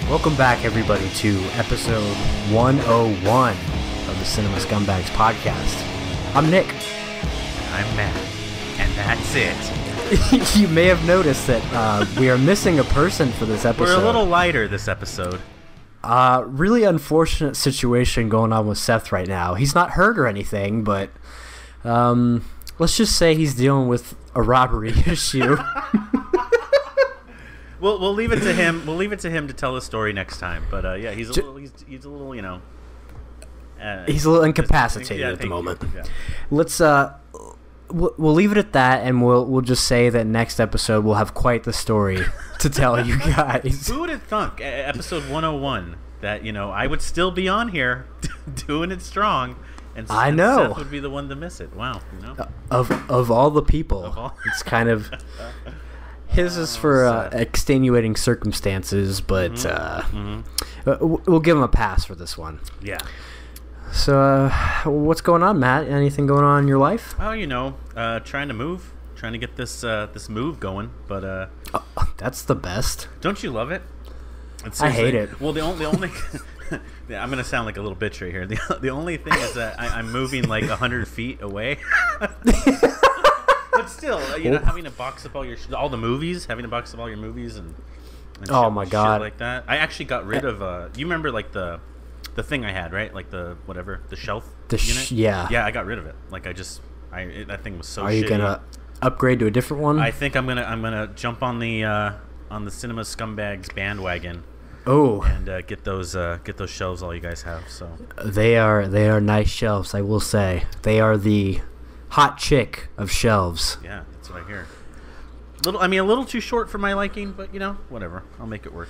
Welcome back, everybody, to episode 101 of the Cinema Scumbags podcast. I'm Nick. I'm Matt. And that's it. You may have noticed that we are missing a person for this episode. We're a little lighter this episode. Really unfortunate situation going on with Seth right now. He's not hurt or anything, but let's just say he's dealing with a robbery issue. We'll leave it to him. We'll leave it to him to tell the story next time. But yeah, he's a little, he's a little, you know. He's a little incapacitated at the moment. Yeah. Let's we'll leave it at that, and we'll just say that next episode we'll have quite the story to tell you guys. Who would have thunk episode 101 that I would still be on here doing it strong, and I know Seth would be the one to miss it. Wow, of all the people, it's kind of. His is for extenuating circumstances, but we'll give him a pass for this one. Yeah. So, what's going on, Matt? Anything going on in your life? Oh, trying to get this this move going, but that's the best. Don't you love it? I hate it. Well, the only yeah, I'm gonna sound like a little bitch right here. The only thing is that I'm moving like 100 feet away. But still, having to box up all the movies, having to box up all your movies and oh my god, shit like that. I actually got rid of you remember like the thing I had, right? Like the shelf unit. Yeah, I got rid of it. Like that thing was so. Are you shitty. Gonna upgrade to a different one? I think I'm gonna jump on the Cinema Scumbags bandwagon. Oh, and get those shelves all you guys have. So they are nice shelves. I will say they are the hot chick of shelves. Yeah, that's what I hear. A little too short for my liking, but whatever. I'll make it work.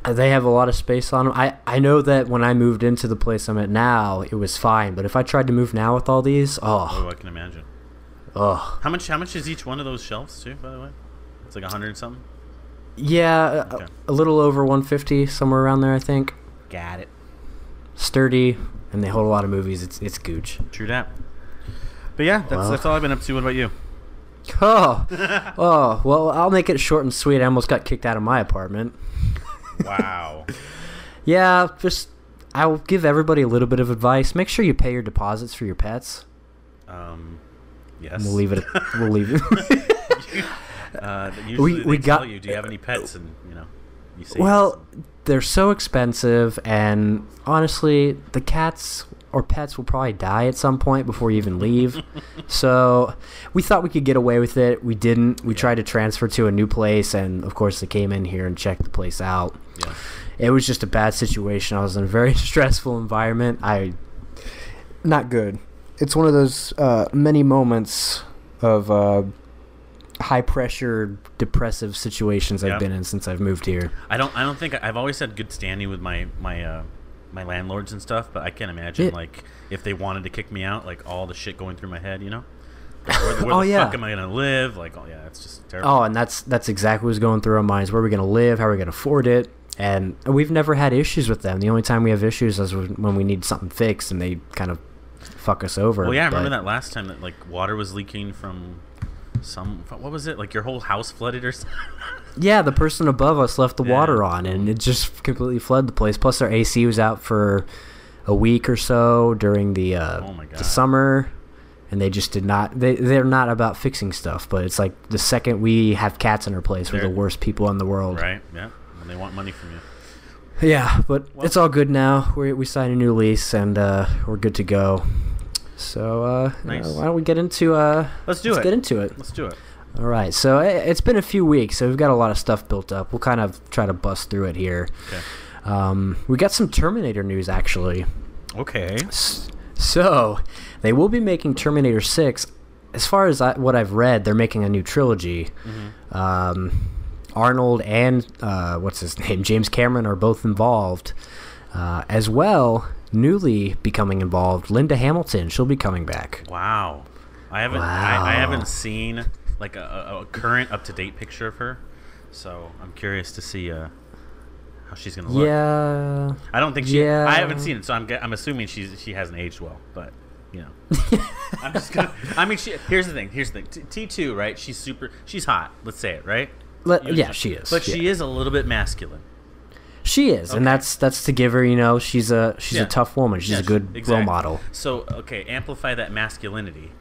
They have a lot of space on them. I know that when I moved into the place I'm at now, it was fine. But if I tried to move now with all these, I can imagine. Oh, how much is each one of those shelves too? By the way, it's like 100 something. Yeah, okay. A little over 150, somewhere around there, I think. Got it. Sturdy, and they hold a lot of movies. It's gooch. True that. But yeah, that's all I've been up to. What about you? Oh, well, I'll make it short and sweet. I almost got kicked out of my apartment. Wow. Yeah, I'll give everybody a little bit of advice. Make sure you pay your deposits for your pets. Yes. We'll leave it. Usually we tell you, do you have any pets? And you say well, yes. They're so expensive, and honestly, the cats or pets will probably die at some point before you even leave. So we thought we could get away with it. We didn't. We tried to transfer to a new place, and of course they came in here and checked the place out. Yeah. It was just a bad situation. I was in a very stressful environment. Not good. It's one of those many moments of high pressure, depressive situations I've been in since I've moved here. I don't think I've always had good standing with my landlords and stuff, but I can't imagine like if they wanted to kick me out, like all the shit going through my head, Like, where the fuck am I gonna live? Like, it's just terrible. Oh, and that's exactly what's going through our minds. Where are we gonna live? How are we gonna afford it? And we've never had issues with them. The only time we have issues is when we need something fixed, and they kind of fuck us over. Well, yeah, I remember that last time that like water was leaking from what was it? Like your whole house flooded or something? Yeah, the person above us left the water on, and it just completely flooded the place. Plus, our AC was out for a week or so during the summer, and they just did not. They're not about fixing stuff, but it's like the second we have cats in our place, we're the worst people in the world. Right? Yeah, and they want money from you. Yeah, but it's all good now. We signed a new lease, and we're good to go. So nice. Why don't we get into Let's get into it. All right. So it's been a few weeks, so we've got a lot of stuff built up. We'll kind of try to bust through it here. Okay. We got some Terminator news, actually. Okay. So they will be making Terminator 6. As far as what I've read, they're making a new trilogy. Mm-hmm. Arnold and what's his name, James Cameron, are both involved. As well, newly becoming involved, Linda Hamilton. She'll be coming back. Wow. I haven't seen like a current up-to-date picture of her, so I'm curious to see how she's gonna look. Yeah. I don't think she. I haven't seen it, so I'm assuming she hasn't aged well, but I'm just gonna. I mean, here's the thing. T2, right? She's hot. Let's say it, right? Yeah, she is. But she is a little bit masculine. She is, and that's to give her, she's a tough woman. She's a good role model. So, okay, amplify that masculinity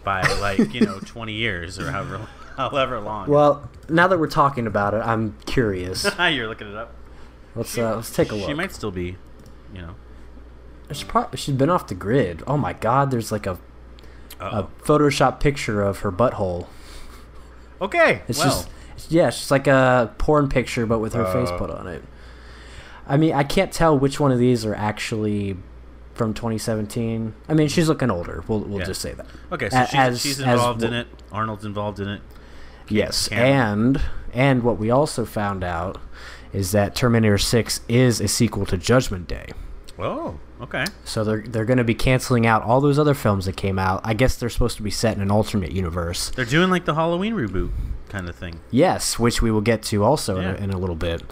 by 20 years or however long. Well, now that we're talking about it, I'm curious. You're looking it up. Let's take a look. She might still be, She's been off the grid. Oh my God, there's like a Photoshop picture of her butthole. Okay, it's just like a porn picture, but with her face put on it. I mean, I can't tell which one of these are actually from 2017. I mean, she's looking older. We'll just say that. Okay, so she's involved in it. Arnold's involved in it. Yes, and what we also found out is that Terminator 6 is a sequel to Judgment Day. Oh, okay. So they're going to be canceling out all those other films that came out. I guess they're supposed to be set in an alternate universe. They're doing like the Halloween reboot kind of thing. Yes, which we will get to also in a little bit.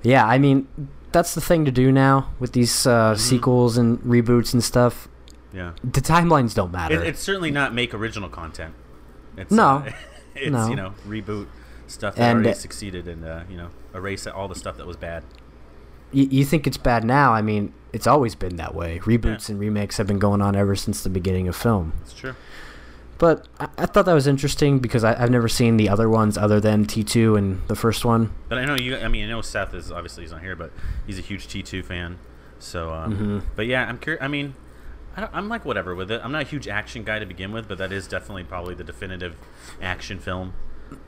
Yeah, I mean, that's the thing to do now with these sequels and reboots and stuff. Yeah. The timelines don't matter. It's certainly not make original content. It's, no. It's, reboot stuff that already succeeded and, erase all the stuff that was bad. You think it's bad now? I mean, it's always been that way. Reboots and remakes have been going on ever since the beginning of film. That's true. But I thought that was interesting because I've never seen the other ones other than T2 and the first one. But I know I know Seth is obviously he's not here, but he's a huge T2 fan. So, but yeah, I'm curious. I mean, I'm like whatever with it. I'm not a huge action guy to begin with, but that is definitely probably the definitive action film.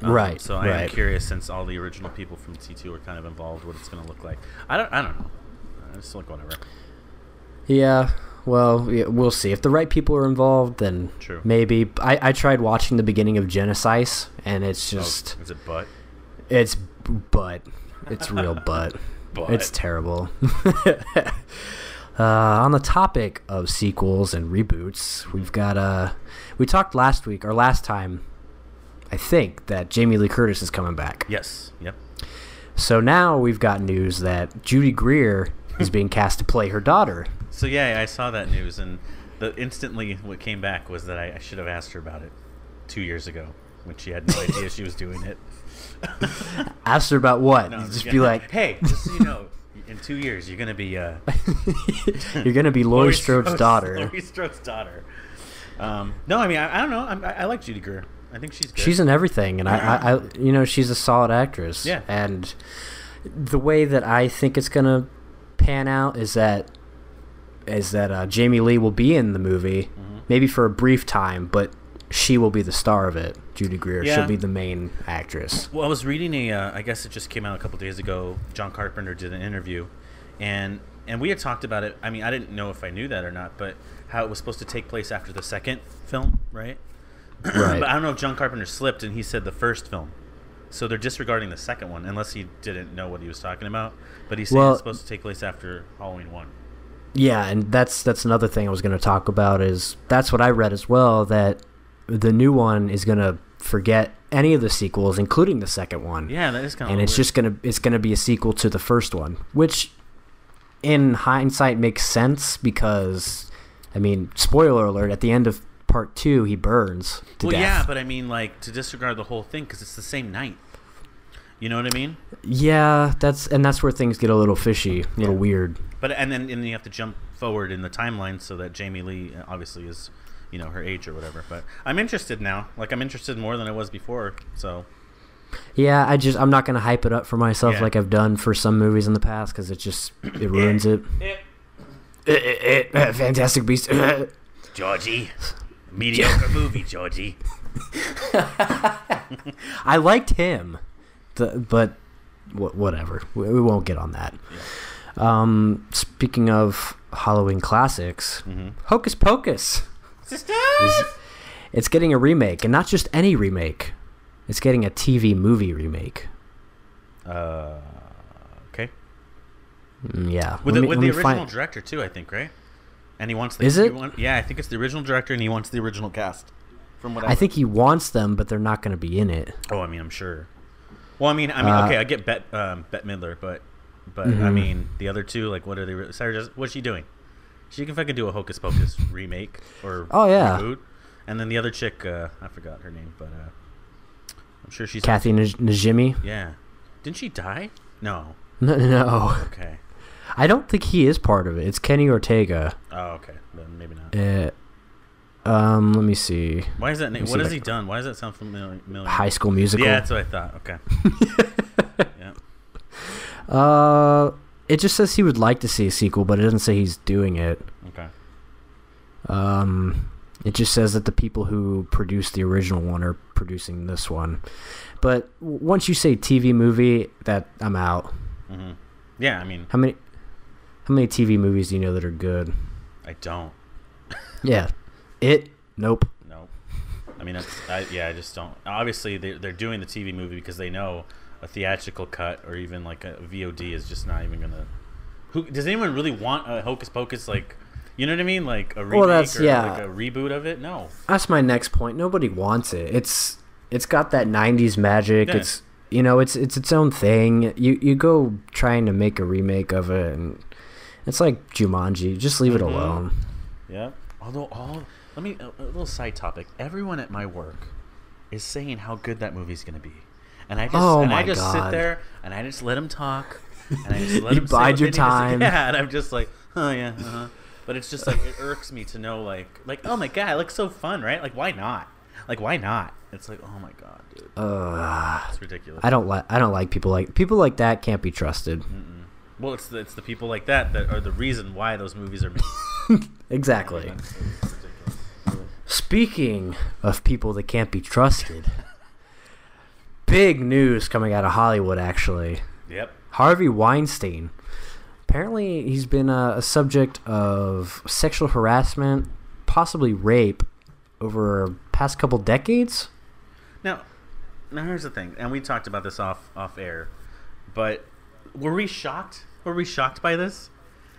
Right. So I am curious, since all the original people from T2 are kind of involved, what it's going to look like. I don't know. I just like whatever. Yeah. Well, we'll see. If the right people are involved, then maybe. I tried watching the beginning of Genesis, and it's just... is it butt? It's butt. It's real butt. It's terrible. On the topic of sequels and reboots, we've got... we talked last time, I think, that Jamie Lee Curtis is coming back. Yes. Yep. So now we've got news that Judy Greer is being cast to play her daughter. So yeah, I saw that news, and instantly what came back was that I should have asked her about it 2 years ago when she had no idea she was doing it. Asked her about what? No, just be like, hey, just so you know, in 2 years you're gonna be you're gonna be Laurie Strode's daughter. Laurie Strode's daughter. No, I mean I don't know. I like Judy Greer. I think she's good. She's in everything, and I she's a solid actress. Yeah. And the way that I think it's gonna pan out is that Jamie Lee will be in the movie, maybe for a brief time, but she will be the star of it. Judy Greer, she'll be the main actress. Well, I was reading I guess it just came out a couple days ago. John Carpenter did an interview, and we had talked about it. I mean, I didn't know if I knew that or not, but how it was supposed to take place after the second film, right? Right. But I don't know if John Carpenter slipped and he said the first film. So they're disregarding the second one, unless he didn't know what he was talking about. But he said it's supposed to take place after Halloween 1. Yeah, and that's another thing I was going to talk about. Is that's what I read as well, that the new one is going to forget any of the sequels, including the second one. Yeah, that is kind of and it's gonna be a sequel to the first one, which in hindsight makes sense because, I mean, spoiler alert, at the end of part 2 he burns to death. Yeah, but I mean, like, to disregard the whole thing because it's the same night. You know what I mean? Yeah, that's where things get a little fishy, a little weird. But and then you have to jump forward in the timeline so that Jamie Lee obviously is, her age or whatever. But I'm interested now. Like, I'm interested more than I was before. So. Yeah, I'm not gonna hype it up for myself like I've done for some movies in the past because it ruins it. Fantastic Beasts. Georgie, mediocre movie, Georgie. I liked him. But whatever. We won't get on that. Yeah. Speaking of Halloween classics, Hocus Pocus. Sisters! It's getting a remake, and not just any remake. It's getting a TV movie remake. Okay. Yeah. With the original director, too, I think, right? And he wants the... Is it? Yeah, I think it's the original director, and he wants the original cast. From what I think he wants them, but they're not going to be in it. Oh, I mean, I'm sure. Well, I mean, okay, I get Bette Midler, but I mean, the other two, like, what are they? Sarah, what's she doing? She can fucking do a Hocus Pocus remake or reboot. And then the other chick, I forgot her name, but I'm sure she's Kathy Najimy. Yeah, didn't she die? No. No. Okay. I don't think he is part of it. It's Kenny Ortega. Oh, okay. Then maybe not. Let me see. Why is that name? What has he done? Why does that sound familiar? High School Musical. Yeah, that's what I thought. Okay. Yeah. It just says he would like to see a sequel, but it doesn't say he's doing it. Okay. It just says that the people who produced the original one are producing this one. But once you say TV movie, that I'm out. Mm-hmm. Yeah, I mean, how many TV movies do you know that are good? I don't. Yeah. Nope. I mean, I just don't. Obviously, they're doing the TV movie because they know a theatrical cut or even like a VOD is just not even gonna. Does anyone really want a Hocus Pocus, like, you know what I mean, like a remake like a reboot of it? No. That's my next point. Nobody wants it. It's got that '90s magic. Yeah. It's its own thing. You go trying to make a remake of it, and it's like Jumanji. Just leave it alone. Yeah. Although a little side topic. Everyone at my work is saying how good that movie's gonna be, and I just sit there and I just let them talk, and I just let them bide your time. Yeah, and I'm just like, oh yeah, but it's just like it irks me to know like oh my god, it looks so fun, right? Like why not? It's like, oh my god, dude, it's ridiculous. I don't like people like that. Can't be trusted. Mm-mm. Well, it's the people like that are the reason why those movies are made. Exactly. Yeah, it's ridiculous. Speaking of people that can't be trusted, big news coming out of Hollywood, actually. Yep. Harvey Weinstein. Apparently, he's been a subject of sexual harassment, possibly rape, over past couple decades. Now here's the thing, and we talked about this off air, but were we shocked? Were we shocked by this?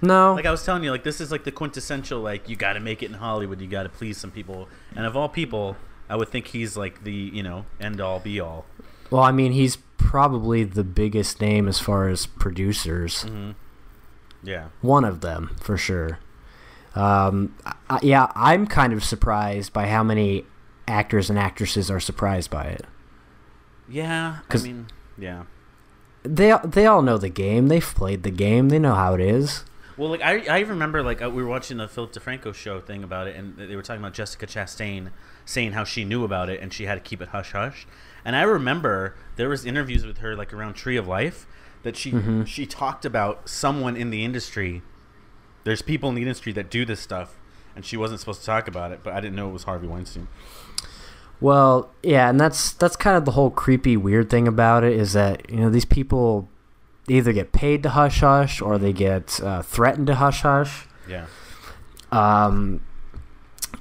No. Like I was telling you, like this is like the quintessential, like you got to make it in Hollywood, you got to please some people, and of all people, I would think he's like the end all be all. Well, I mean, he's probably the biggest name as far as producers. Mm-hmm. Yeah. One of them for sure. I'm kind of surprised by how many actors and actresses are surprised by it. Yeah, I mean, yeah. They all know the game. They've played the game. They know how it is. Well, like I remember, like we were watching the Philip DeFranco show thing about it, and they were talking about Jessica Chastain saying how she knew about it and she had to keep it hush hush. And I remember there was interviews with her like around Tree of Life that she talked about someone in the industry. There's people in the industry that do this stuff, and she wasn't supposed to talk about it, but I didn't know it was Harvey Weinstein. Well, yeah, and that's kind of the whole creepy, weird thing about it is that these people either get paid to hush hush or they get threatened to hush hush. Yeah.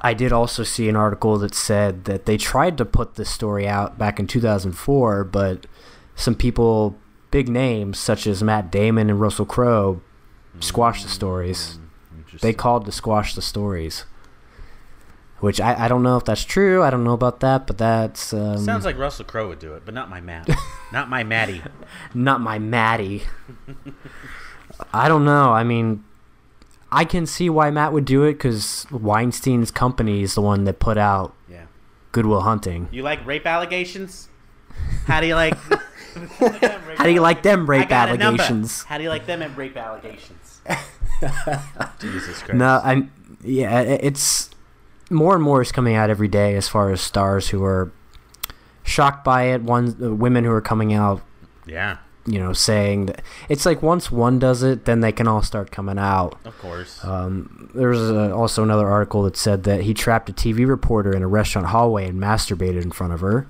I did also see an article that said that they tried to put this story out back in 2004, but some people, big names such as Matt Damon and Russell Crowe, squashed the stories. They called to squash the stories. Which I don't know if that's true. I don't know about that, but that's... sounds like Russell Crowe would do it, but not my Matt. Not my Matty. Not my Matty. I don't know. I mean, I can see why Matt would do it because Weinstein's company is the one that put out Good Will Hunting. You like rape allegations? How do you like... How do you like them rape allegations? How do you like them at rape allegations? Jesus Christ. No, it's... More and more is coming out every day as far as stars who are shocked by it. Women who are coming out, saying that it's like once one does it, then they can all start coming out. Of course. There's also another article that said that he trapped a TV reporter in a restaurant hallway and masturbated in front of her.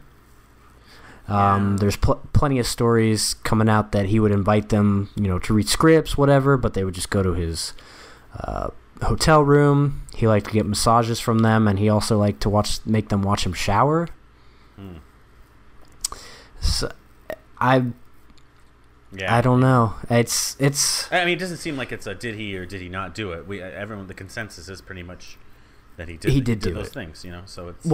There's plenty of stories coming out that he would invite them, to read scripts, whatever, but they would just go to his hotel room. He liked to get massages from them, and he also liked to make them watch him shower. So I don't know. It's. I mean, it doesn't seem like it's a did he or did he not do it. The consensus is pretty much that he did. He did do those it. Things, So it's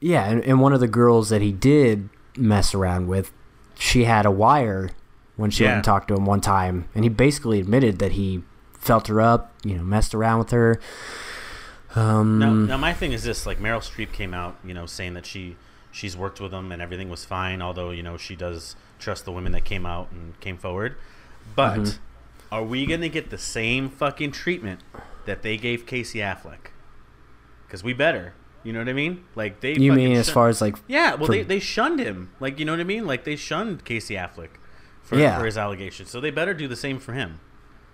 and one of the girls that he did mess around with, she had a wire when she went and talked to him one time, and he basically admitted that he felt her up, messed around with her. Now my thing is this: like Meryl Streep came out, saying that she's worked with him and everything was fine. Although she does trust the women that came out and came forward. But are we gonna get the same fucking treatment that they gave Casey Affleck? Because we better. You know what I mean? Like they. You mean as far as like? Yeah. Well, they shunned him. Like, you know what I mean? Like they shunned Casey Affleck for his allegations. So they better do the same for him.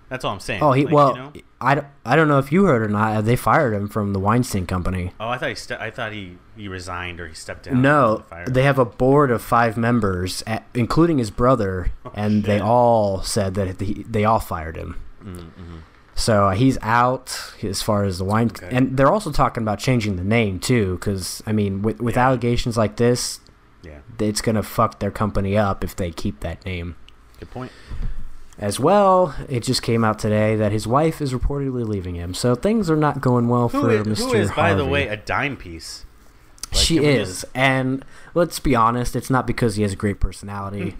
That's all I'm saying. Oh, like, well, you know? I don't know if you heard or not. They fired him from the Weinstein Company. Oh, I thought he resigned or he stepped down. No, they have a board of 5 members, including his brother, and they all said that they all fired him. Mm-hmm. So he's out as far as the Weinstein. Okay. And they're also talking about changing the name too, because I mean, with allegations like this, it's gonna fuck their company up if they keep that name. Good point. As well, it just came out today that his wife is reportedly leaving him. So things are not going well for Mr. Who is, by Harvey. the way, a dime piece. Like, she is. And let's be honest, it's not because he has a great personality.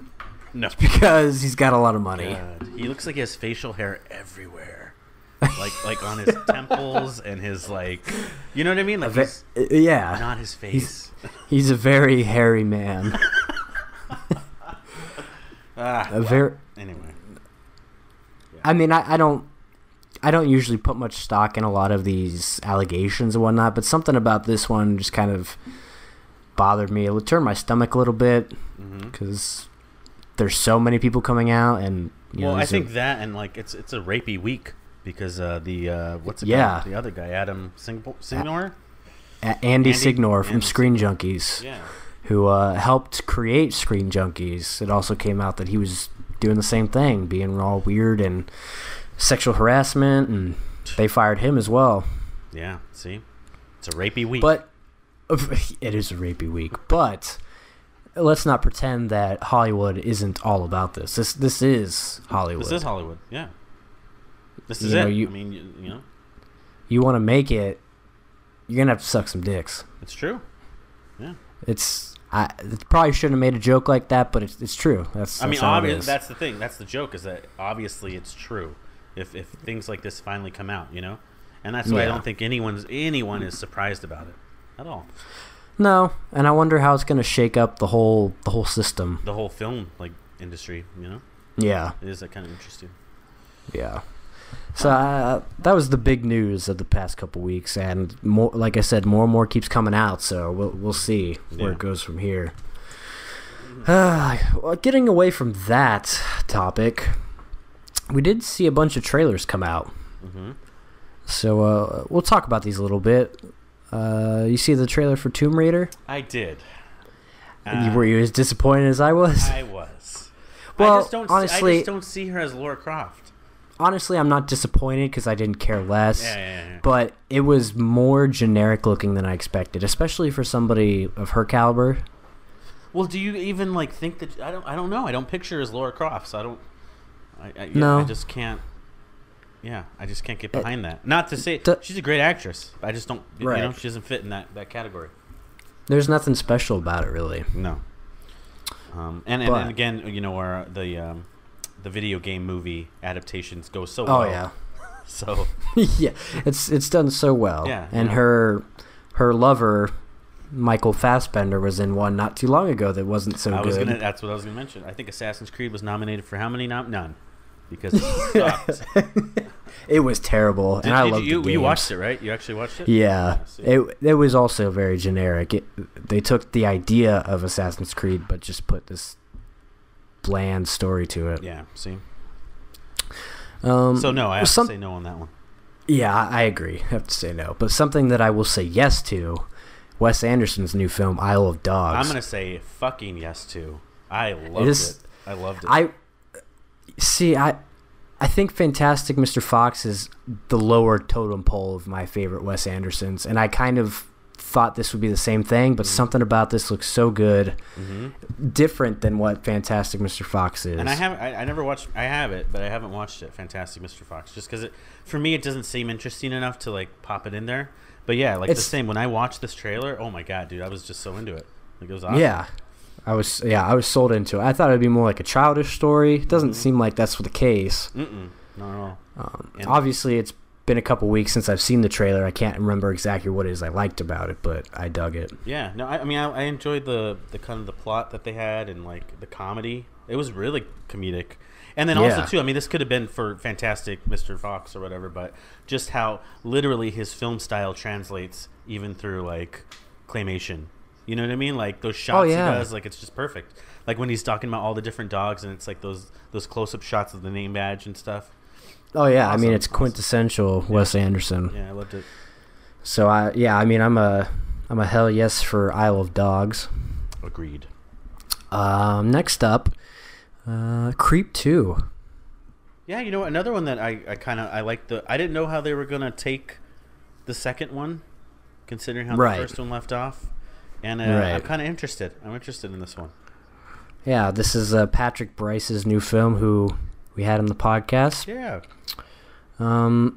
No. It's because he's got a lot of money. God. He looks like he has facial hair everywhere. like on his temples and his, like... You know what I mean? Like not his face. He's a very hairy man. Anyway. I mean, I don't usually put much stock in a lot of these allegations and whatnot, but something about this one just kind of bothered me. It would turn my stomach a little bit because there's so many people coming out, and I think that and like it's a rapey week because what's it called? The other guy, Adam Signor, Andy Signor from Screen Junkies, who helped create Screen Junkies. It also came out that he was doing the same thing, being all weird and sexual harassment, and they fired him as well. Yeah, see? It's a rapey week. But it is a rapey week. But let's not pretend that Hollywood isn't all about this. This is Hollywood. This is Hollywood, yeah. This is it. You know. You want to make it, you're going to have to suck some dicks. It's true. Yeah. It probably shouldn't have made a joke like that, but it's true. That's obvious. That's the thing. That's the joke. Is that obviously it's true. If things like this finally come out, you know, and that's why I don't think anyone is surprised about it at all. No, and I wonder how it's going to shake up the whole system, the whole film industry. You know. Yeah. It is kind of interesting. Yeah. So that was the big news of the past couple weeks, and more, like I said, more and more keeps coming out. So we'll see where it goes from here. Getting away from that topic, we did see a bunch of trailers come out. So we'll talk about these a little bit. You see the trailer for Tomb Raider? I did. Were you as disappointed as I was? I was. Well, honestly, I just don't see her as Lara Croft. Honestly, I'm not disappointed because I didn't care less. Yeah. But it was more generic looking than I expected, especially for somebody of her caliber. Well, do you even think that? I don't know. I don't picture her as Lara Croft, so I don't. No. I just can't. Yeah, I just can't get behind that. Not to say she's a great actress. I just don't. Right. You know, she doesn't fit in that category. There's nothing special about it, really. No. And again, you know, where the video game movie adaptations go so well. Oh yeah. So yeah, it's done so well. Yeah. And her lover, Michael Fassbender, was in one not too long ago that wasn't so good. That's what I was gonna mention. I think Assassin's Creed was nominated for how many? None. Because it sucked. It was terrible, and I loved the games. You watched it, right? You actually watched it? Yeah. It was also very generic. They took the idea of Assassin's Creed, but just put this bland story to it. Yeah. See. So no, I have to say no on that one. Yeah, I agree. I have to say no. But something that I will say yes to, Wes Anderson's new film, Isle of Dogs. I'm gonna say fucking yes to. I loved it. I loved it. I think Fantastic Mr. Fox is the lower totem pole of my favorite Wes Andersons, and I kind of thought this would be the same thing, but something about this looks so good, different than what Fantastic Mr. Fox is. And I never watched. I have it, but I haven't watched it. Fantastic Mr. Fox, just because for me it doesn't seem interesting enough to pop it in there. But yeah, the same. When I watched this trailer, oh my god, dude, I was just so into it. It was awesome. Yeah. I was sold into it. I thought it'd be more like a childish story. It doesn't seem like that's the case. Not at all. Obviously, it's been a couple weeks since I've seen the trailer. I can't remember exactly what it is I liked about it, but I dug it. Yeah, no, I mean, I enjoyed the kind of the plot that they had and the comedy. It was really comedic, And then also too, I mean, this could have been for Fantastic Mr. Fox or whatever, but just how literally his film style translates even through like claymation. You know what I mean? Like those shots he does, like it's just perfect. Like when he's talking about all the different dogs, and it's like those close-up shots of the name badge and stuff. Oh yeah, awesome. I mean it's quintessential Wes Anderson. Yeah, I loved it. So I mean I'm a hell yes for Isle of Dogs. Agreed. Next up, Creep 2. Yeah, you know, another one that I like I didn't know how they were gonna take the second one, considering how the first one left off, and I'm kind of interested. I'm interested in this one. Yeah, this is Patrick Brice's new film, who we had on the podcast. Yeah.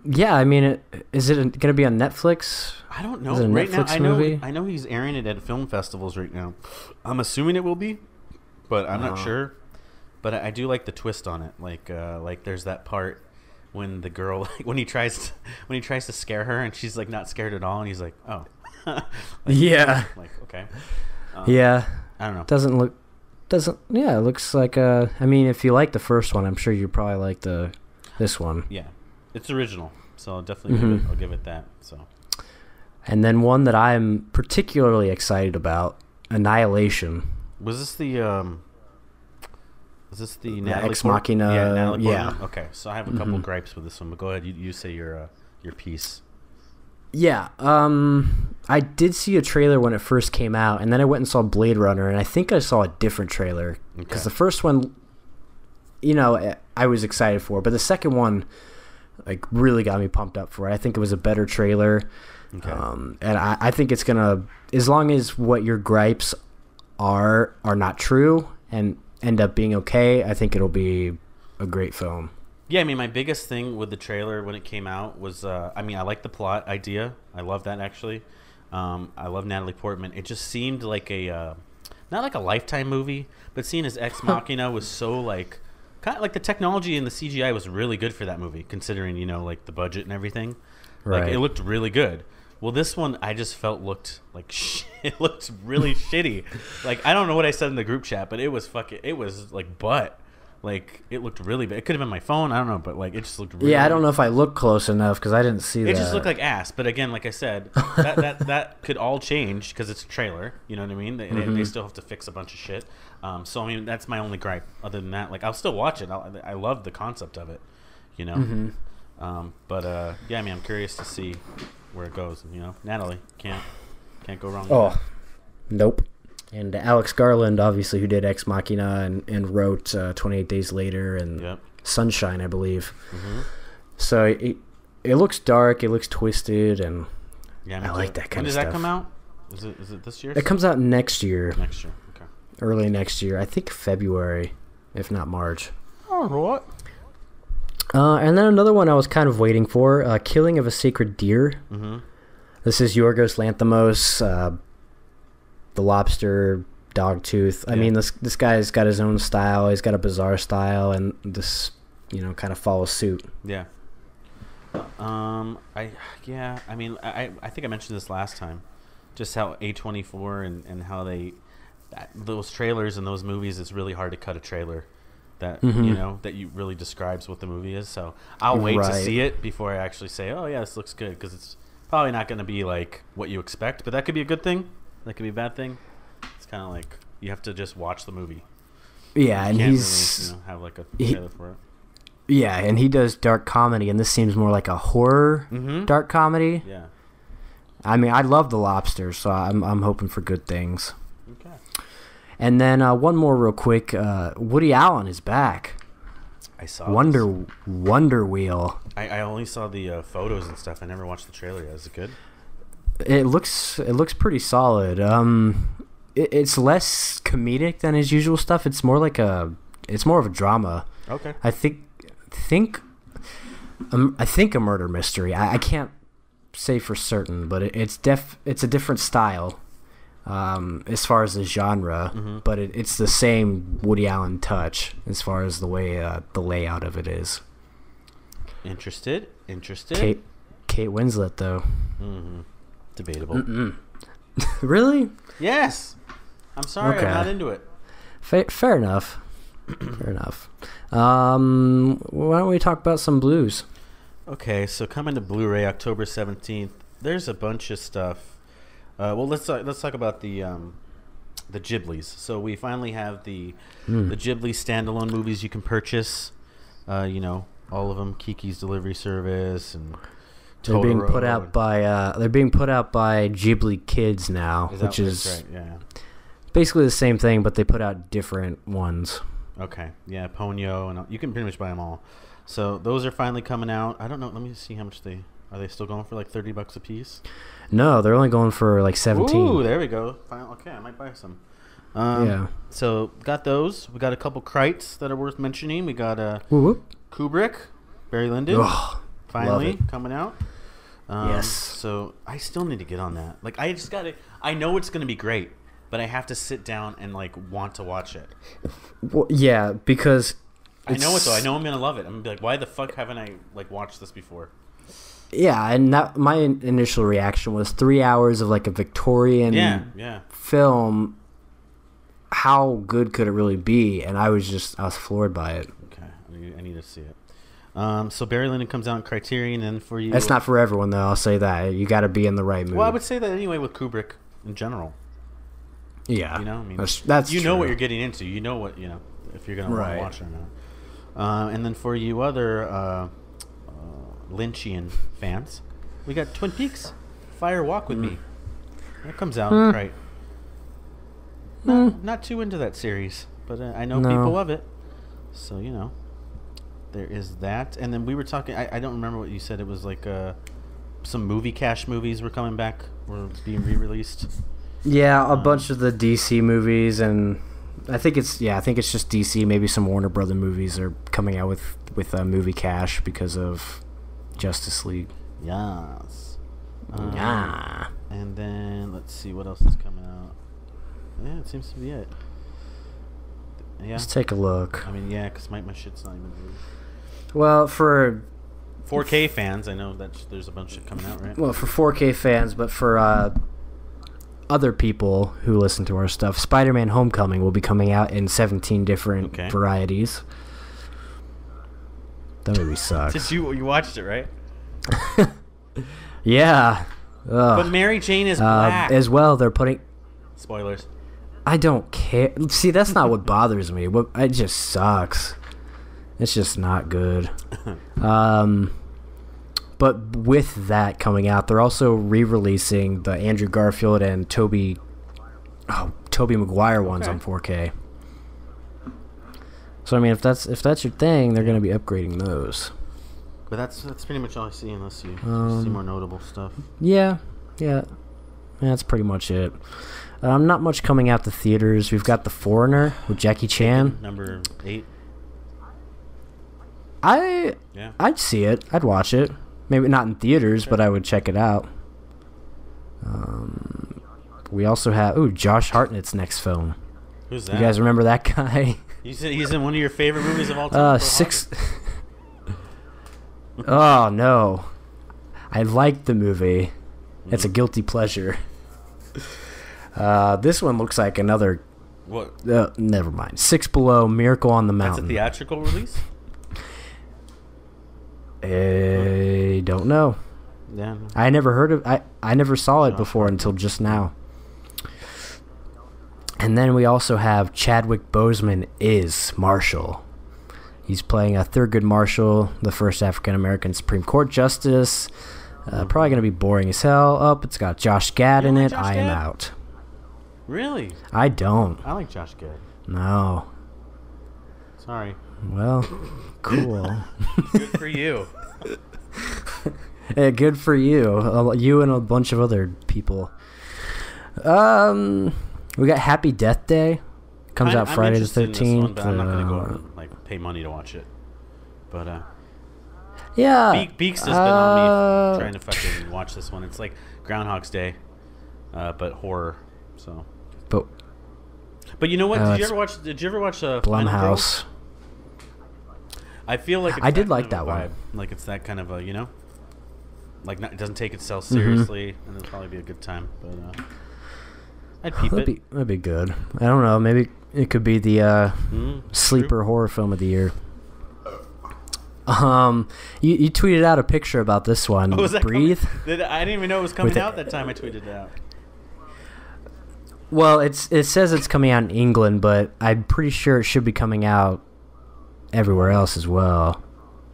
Yeah, I mean, is it going to be on Netflix? I don't know. Is it a right Netflix now, movie? I know he's airing it at film festivals right now. I'm assuming it will be, but I'm not sure. But I do like the twist on it. Like there's that part when the girl, when he tries to scare her, and she's like not scared at all, and he's like, oh, yeah, like okay, yeah. I don't know. It looks like I mean, if you like the first one, I'm sure you probably like this one. Yeah, it's original, so I'll definitely I'll give it that. So, and then one that I'm particularly excited about, Annihilation. Was this the Natalie Ex Machina? Yeah, Natalie Portman? Okay, so I have a couple gripes with this one, but go ahead. You say your piece. Yeah, I did see a trailer when it first came out, and then I went and saw Blade Runner, and I think I saw a different trailer because the first one, you know, I was excited for, but the second one, like, really got me pumped up for it. I think it was a better trailer, and I think it's gonna, as long as what your gripes are not true and end up being okay, I think it'll be a great film. Yeah, I mean, my biggest thing with the trailer when it came out was, I mean, I like the plot idea. I love that, actually. I love Natalie Portman. It just seemed like not like a Lifetime movie, but seeing as Ex Machina was so, like, kind of like the technology and the CGI was really good for that movie, considering, you know, like the budget and everything. Right. Like, it looked really good. Well, this one I just felt looked like shit. It looked really shitty. Like, I don't know what I said in the group chat, but it was like butt. Like, it looked really bad. It could have been my phone. I don't know, but, like, it just looked really Yeah, I don't know if I looked close enough because I didn't see that. It just looked like ass. But, again, like I said, that could all change because it's a trailer. You know what I mean? They still have to fix a bunch of shit. So, I mean, that's my only gripe. Other than that, like, I'll still watch it. I love the concept of it, you know? Yeah, I mean, I'm curious to see where it goes. You know? Natalie, can't go wrong with that. Nope. And Alex Garland, obviously, who did Ex Machina and wrote 28 Days Later and Sunshine, I believe. So it looks dark, it looks twisted, and I like that kind of stuff. When does that come out? Is it this year? It comes out next year. Next year, okay. Early next year. I think February, if not March. All right. And then another one I was kind of waiting for, Killing of a Sacred Deer. This is Yorgos Lanthimos, the lobster, Dogtooth. I mean, this guy's got his own style. He's got a bizarre style, and this, you know, kind of follows suit. Yeah. I mean, I think I mentioned this last time, just how A24 and how those trailers and those movies, it's really hard to cut a trailer that you know that you really describes what the movie is. So I'll wait to see it before I actually say, oh yeah, this looks good, because it's probably not going to be like what you expect, but that could be a good thing. That could be a bad thing. It's kind of like you have to just watch the movie. Yeah, and he's really, have like a trailer for it. Yeah, and he does dark comedy, and this seems more like a horror dark comedy. Yeah. I mean, I love The Lobster, so I'm hoping for good things. Okay. And then one more real quick. Woody Allen is back. I saw Wonder Wheel. I only saw the photos and stuff. I never watched the trailer yet. Is it good? It looks pretty solid. It's less comedic than his usual stuff. It's more of a drama. Okay. I think a murder mystery. I can't say for certain, but it's a different style as far as the genre, but it's the same Woody Allen touch as far as the way the layout of it is. Interested. Kate Winslet though. Debatable. Really? Yes. I'm sorry. Okay. I'm not into it. Fair enough. Fair enough. Why don't we talk about some blues? Okay, so coming to Blu-ray October 17th. There's a bunch of stuff. Well, let's talk about the Ghiblies. So we finally have the Ghibli standalone movies you can purchase. You know, all of them. Kiki's Delivery Service and they're being put out by Ghibli Kids now, which is right? Yeah. Basically the same thing, but they put out different ones. Okay. Yeah, Ponyo and you can pretty much buy them all. So those are finally coming out. I don't know. Let me see how much are they still going for, like $30 a piece? No, they're only going for like 17. Ooh, there we go. Okay, I might buy some. Yeah. So got those. We got a couple Krites that are worth mentioning. We got Kubrick, Barry Lyndon, finally coming out. Yes. So I still need to get on that. Like I know it's gonna be great, but I have to sit down and like want to watch it. Well, yeah, because I know it though. I know I'm gonna love it. I'm gonna be like, why the fuck haven't I like watched this before? Yeah, and my initial reaction was 3 hours of like a Victorian film. How good could it really be? And I was floored by it. Okay, I need to see it. So Barry Lyndon comes out in Criterion, and for you, that's not for everyone though. I'll say that you got to be in the right mood. Well, I would say that anyway with Kubrick in general. Yeah, you know, I mean, that's you true. know what you're getting into. You know what if you're gonna want to watch it or not. And then for you other Lynchian fans, we got Twin Peaks, Fire Walk with Me. That comes out right. Not too into that series, but I know people love it. So you know, there is that. And then we were talking. I don't remember what you said. It was like some movie cash movies were coming back, were being re-released. Yeah, a bunch of the DC movies, and I think it's just DC. Maybe some Warner Brother movies are coming out with movie cash because of Justice League. Yes. Yeah. And then let's see what else is coming out. Yeah, it seems to be it. Yeah. Let's take a look. I mean, yeah, because my shit's not even moving. Well, for 4K fans, I know that there's a bunch of coming out, right? Well, for 4K fans, but for other people who listen to our stuff, Spider-Man Homecoming will be coming out in 17 different varieties. That movie sucks. Did you watched it, right? Yeah. But Mary Jane is black. As well, they're putting... Spoilers. I don't care. See, that's not what bothers me. It just sucks. It's just not good. But with that coming out, they're also re-releasing the Andrew Garfield and Tobey Maguire ones on 4K. So I mean, if that's your thing, they're going to be upgrading those. But that's pretty much all I see, unless you see more notable stuff. Yeah, that's pretty much it. Not much coming out to theaters. We've got The Foreigner with Jackie Chan. Number 8. I'd see it. I'd watch it. Maybe not in theaters, but I would check it out. We also have Josh Hartnett's next film. Who's that? You guys remember that guy? You said he's in one of your favorite movies of all time. Oh no, I liked the movie. It's a guilty pleasure. This one looks like another. What? Never mind. Six Below, Miracle on the Mountain. That's a theatrical release? I don't know. Yeah. I never heard of. I never saw it before until just now. And then we also have Chadwick Boseman is Marshall. He's playing a Thurgood Marshall, the first African American Supreme Court justice. Probably going to be boring as hell. It's got Josh Gad in it. I am out. Really? I don't. I like Josh Gad. No. Sorry. Well, cool. Good for you. Yeah, good for you. You and a bunch of other people. We got Happy Death Day. Comes out Friday the 13th. I'm not going to go and pay money to watch it. But yeah. Beaks has been on me trying to fucking watch this one. It's like Groundhog's Day, but horror. So. But you know what? Did you ever watch Blumhouse? I feel like I did like that one. Like it's that kind of a, like it doesn't take itself seriously, and it'll probably be a good time. But I'd peep it. That'd be good. I don't know. Maybe it could be the sleeper horror film of the year. You tweeted out a picture about this one. Oh, was that Breathe. I didn't even know it was coming out that time. I tweeted it out. Well, it says it's coming out in England, but I'm pretty sure it should be coming out everywhere else as well.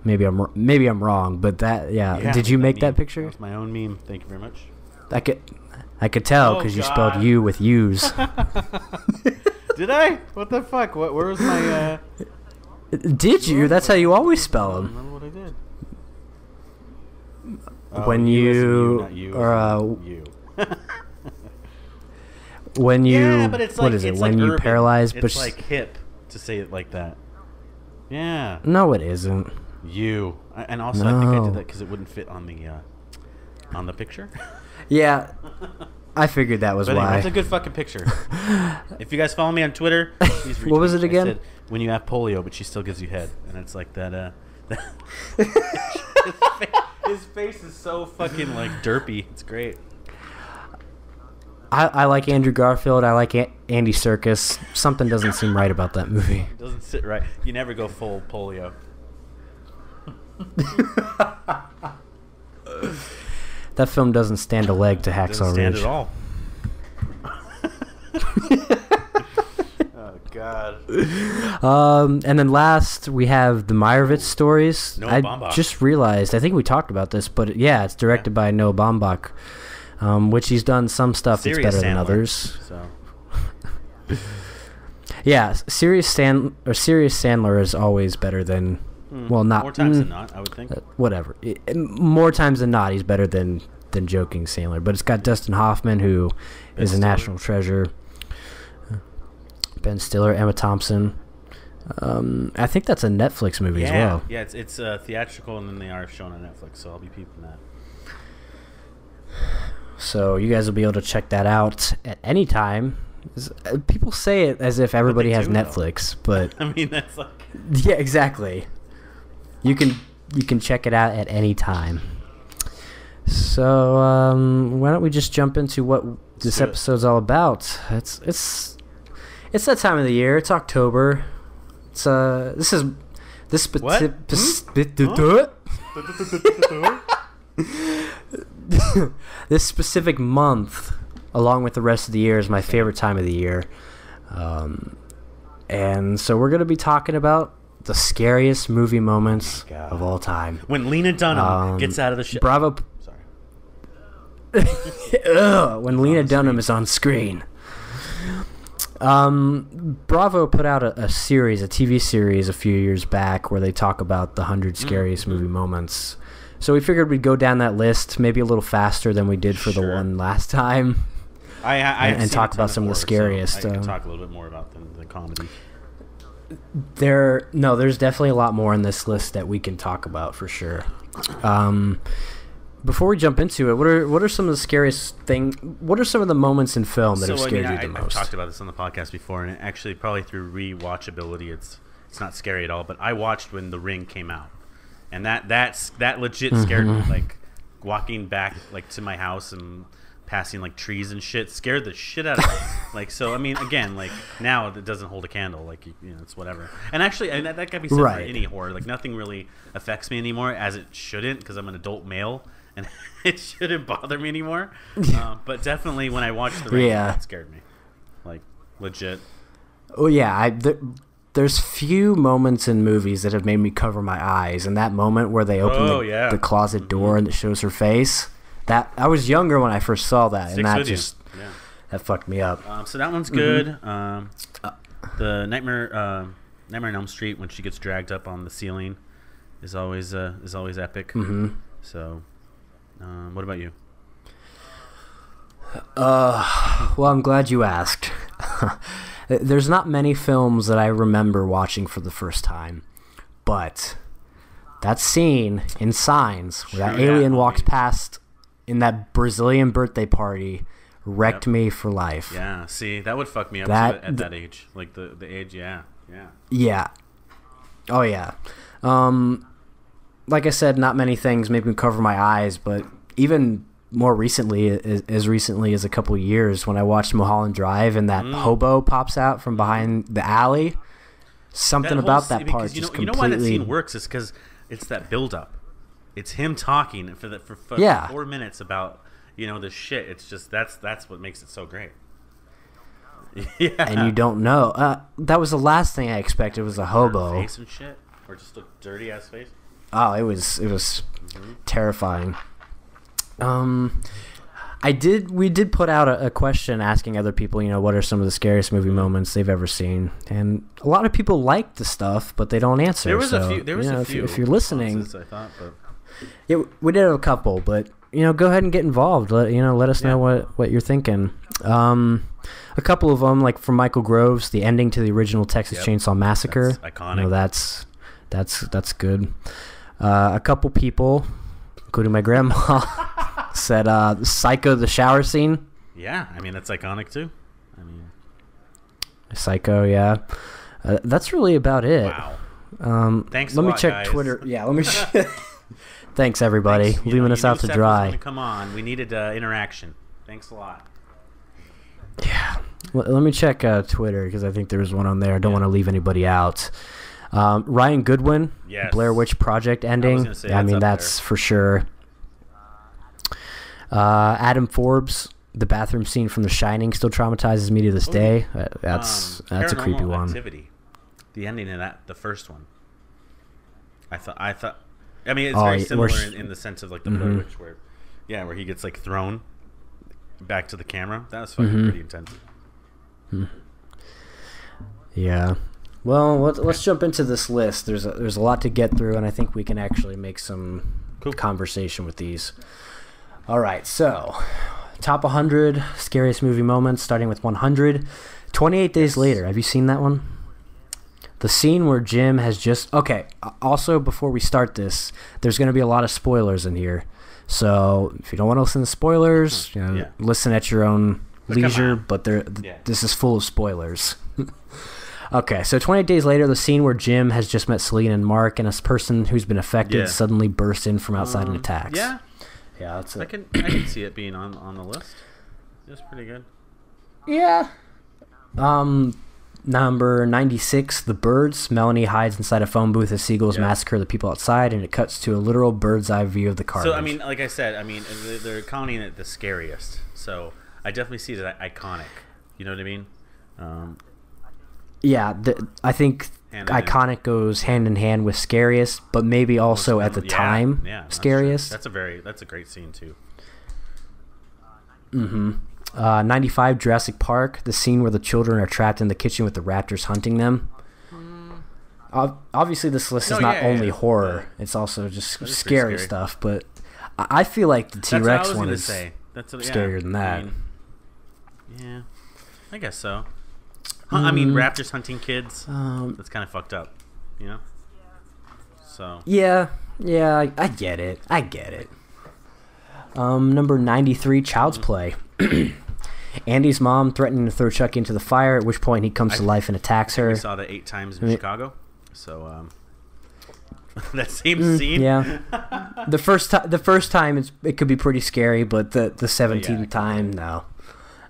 Maybe I'm wrong, but yeah. Did you make that picture? That's my own meme. Thank you very much. I could tell because you spelled you with U's. Did I? What the fuck? Where was my? Did you? That's how you always spell I don't them. remember what I did. When you when you yeah, but it's like, what is it? When you urban. paralyze, it's like hip to say it like that. Yeah. No, it isn't. You and also I think I did that because it wouldn't fit on the picture. Yeah, I figured that was why. It's a good fucking picture. If you guys follow me on Twitter, please retweet. What was it again? I said, when you have polio, but she still gives you head, and it's like that. His face is so fucking like derpy. It's great. I like Andrew Garfield. I like Andy Serkis. Something doesn't seem right about that movie. It doesn't sit right. You never go full polio. That film doesn't stand a leg to Hacksaw Ridge. Doesn't stand at all. Oh God. And then last we have the Meyerowitz stories. Noah Baumbach. Just realized. I think we talked about this, but yeah, it's directed by Noah Baumbach, which he's done some stuff that's better than others. So. Yeah, Serious Sandler is always better than. Well, not more times than not, I would think. Whatever. More times than not, he's better than joking Sandler. But it's got Dustin Hoffman, who is a national treasure. Ben Stiller, Emma Thompson. I think that's a Netflix movie as well. Yeah, it's theatrical, and then they are shown on Netflix, so I'll be peeping that. So you guys will be able to check that out at any time. People say it as if everybody has Netflix, but I mean that's like yeah, exactly. You can check it out at any time. So why don't we just jump into what this episode's all about? It's that time of the year. It's October. It's this specific month, along with the rest of the year, is my favorite time of the year. And so we're going to be talking about the scariest movie moments of all time. When Lena Dunham gets out of the ship. Bravo. Sorry. When Lena Dunham is on screen. Bravo put out a TV series a few years back where they talk about the 100 scariest movie moments. So we figured we'd go down that list maybe a little faster than we did for the one last time. And talk about some of the scariest. So I can talk a little bit more about the comedy. There's definitely a lot more on this list that we can talk about for sure. Before we jump into it, what are some of the scariest what are some of the moments in film that have scared you the most? I've talked about this on the podcast before, and actually probably through rewatchability, it's not scary at all. But I watched when The Ring came out, and that legit scared me. Like walking back like to my house and passing like trees and shit scared the shit out of me. Like, so I mean, again, like now it doesn't hold a candle. Like you know, it's whatever. And actually, that can be said for any horror. Like nothing really affects me anymore, as it shouldn't, because I'm an adult male. And it shouldn't bother me anymore. But definitely when I watched The Ring, it scared me. Like, legit. Oh, yeah. There's few moments in movies that have made me cover my eyes. And that moment where they open the closet door and it shows her face. That I was younger when I first saw that. And that just that fucked me up. So that one's good. The Nightmare on Elm Street, when she gets dragged up on the ceiling, is always epic. So... what about you? Well, I'm glad you asked. There's not many films that I remember watching for the first time, but that scene in Signs where that alien walks past in that Brazilian birthday party wrecked me for life. Yeah, see, that would fuck me up at that age. Like the age, yeah. Oh, yeah. Like I said, not many things make me cover my eyes, but even more recently, as recently as a couple of years, when I watched Mulholland Drive and that hobo pops out from behind the alley, something about that part just completely... You know why that scene works is because It's that build up. It's him talking for 4 minutes about, you know, the shit. It's just that's what makes it so great. Yeah. And you don't know. That was the last thing I expected was a hobo. Face and shit, or just a dirty ass face. Oh, it was terrifying. We did put out a question asking other people, you know, what are some of the scariest movie moments they've ever seen, and a lot of people like the stuff, but they don't answer. There was a few. If you're listening, I thought, but we did have a couple, but you know, go ahead and get involved. Let us know what you're thinking. A couple of them, like from Michael Groves, the ending to the original Texas Chainsaw Massacre. That's iconic. You know, that's good. A couple people, including my grandma, said Psycho, the shower scene. Yeah, I mean, that's iconic too. I mean, Psycho, yeah. That's really about it. Wow. Thanks a lot, let me check guys. Twitter. Yeah, let me Thanks, everybody. Thanks. Leaving us out to dry. Come on. We needed interaction. Thanks a lot. Yeah. Let me check Twitter, because I think there's one on there. I don't want to leave anybody out. Ryan Goodwin, yes. Blair Witch Project ending. That's for sure. Adam Forbes, the bathroom scene from The Shining still traumatizes me to this day. That's a creepy one. Activity. The ending of that, the first one. I thought. I mean, it's very similar in the sense of like the Blair Witch, where he gets like thrown back to the camera. That was fucking pretty intense. Yeah. Well, let's jump into this list. There's a lot to get through, and I think we can actually make some conversation with these. All right, so top 100 scariest movie moments, starting with 100. 28 Days Later. Have you seen that one? The scene where Jim has just... Okay, also, before we start this, there's going to be a lot of spoilers in here. So, if you don't want to listen to spoilers, listen at your own leisure, but this is full of spoilers. Okay, so 28 Days Later, the scene where Jim has just met Celine and Mark, and a person who's been affected suddenly bursts in from outside and attacks. Yeah. Yeah, that's I can see it being on the list. It's pretty good. Yeah. Number 96, The Birds. Melanie hides inside a phone booth as seagulls massacre the people outside, and it cuts to a literal bird's eye view of the carnage. So, I mean, like I said, they're calling it the scariest. So, I definitely see it as iconic. You know what I mean? I think iconic goes hand in hand with scariest, but maybe also at the time scariest. That's a great scene too. 95, Jurassic Park, the scene where the children are trapped in the kitchen with the raptors hunting them. Obviously, this list is not only horror; it's also just scary stuff. But I feel like the T-Rex one is scarier than that. I guess so. I mean, raptors hunting kids. That's kind of fucked up, you know. So. Yeah, I get it. Number 93, Child's Play. Andy's mom threatening to throw Chucky into the fire, at which point he comes to life and attacks her. We saw that 8 times in Chicago, so that same scene. Yeah, the first time it could be pretty scary, but the 17th time, no,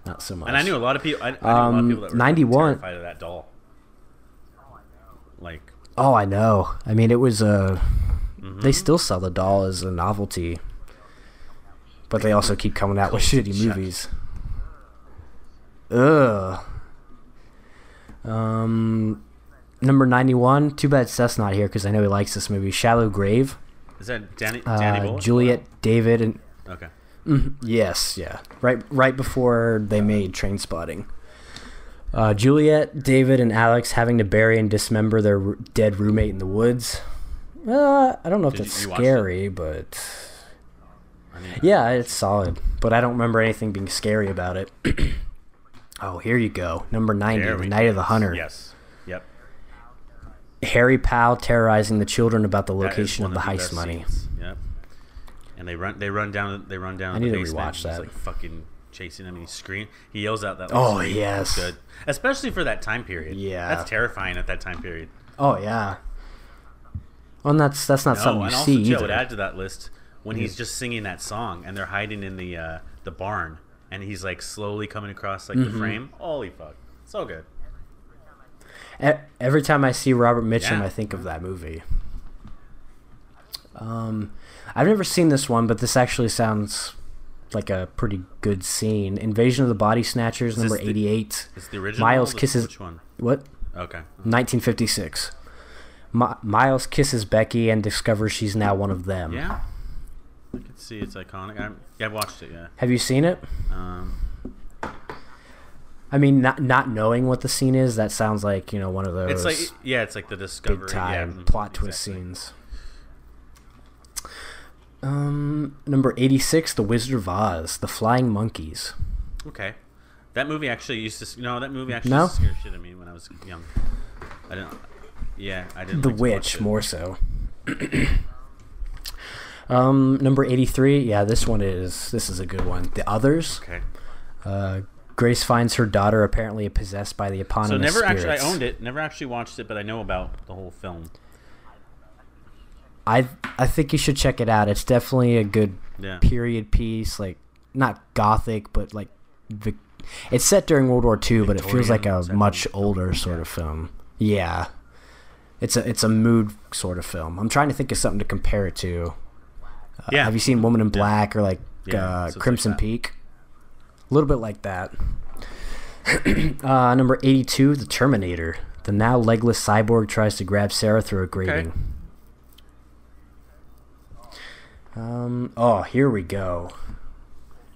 not so much. And I knew a lot of people. I knew a lot of people that were 91 terrified of that doll. Like. Oh, I know. I mean, it was they still sell the doll as a novelty. But they also keep coming out with shitty movies. Ugh. Number 91. Too bad Seth's not here because I know he likes this movie. Shallow Grave. Is that Danny Bullock? Juliet, David, and... Okay. Yes, yeah. Right before they made Trainspotting. Juliet, David, and Alex having to bury and dismember their dead roommate in the woods. I don't know if that's scary, but... Yeah, it's solid, but I don't remember anything being scary about it. Oh, here you go. Number 90, The Night of the Hunter. Yes. Yep. Harry Powell terrorizing the children about the location of the heist money. Scenes. Yep. And they run down. I need the to basement. rewatch that. He's like fucking chasing them. And he screams. He yells out that. Oh scream. yes. That's good, especially for that time period. Yeah. That's terrifying at that time period. Oh yeah. Well, and that's not something you see either. I would add to that list. When he's just singing that song and they're hiding in the barn and he's like slowly coming across like the frame. Holy fuck. So good. Every time I see Robert Mitchum, I think of that movie. I've never seen this one, but this actually sounds like a pretty good scene. Invasion of the Body Snatchers, number 88. It's the original. Miles kisses. Which one? What? Okay. 1956. Miles kisses Becky and discovers she's now one of them. Yeah. I can see it's iconic. I've watched it. Yeah. Have you seen it? I mean, not knowing what the scene is, that sounds like, one of those. It's like the discovery, big time plot twist scenes. Number 86, The Wizard of Oz, The Flying Monkeys. Okay, that movie actually used to. No, that movie actually No? scared shit of me when I was young. I didn't. Yeah, I didn't. The like to Witch, watch it. more so. Number 83, yeah, this is a good one. The Others. Okay. Grace finds her daughter apparently possessed by the eponymous spirits. I owned it. Never actually watched it, but I know about the whole film. I think you should check it out. It's definitely a good period piece, like not gothic, but like it's set during World War II, but it feels like a much older sort of film. Yeah, it's a mood sort of film. I'm trying to think of something to compare it to. Have you seen Woman in Black or like Crimson Peak? A little bit like that. Number 82, The Terminator. The now legless cyborg tries to grab Sarah through a grating. Okay. Here we go.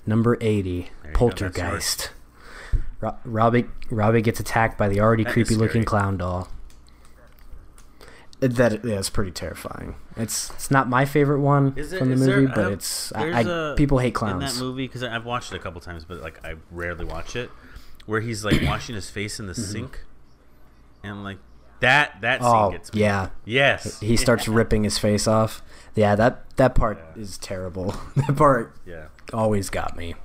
Number 80, Poltergeist. Robbie gets attacked by the already creepy-looking clown doll. It's pretty terrifying. It's not my favorite one from the movie, but it's people hate clowns. In that movie, because I've watched it a couple times, but like I rarely watch it, where he's like washing his face in the sink, and like that scene gets me. Yeah. Yes. He starts ripping his face off. Yeah, that part is terrible. That part always got me.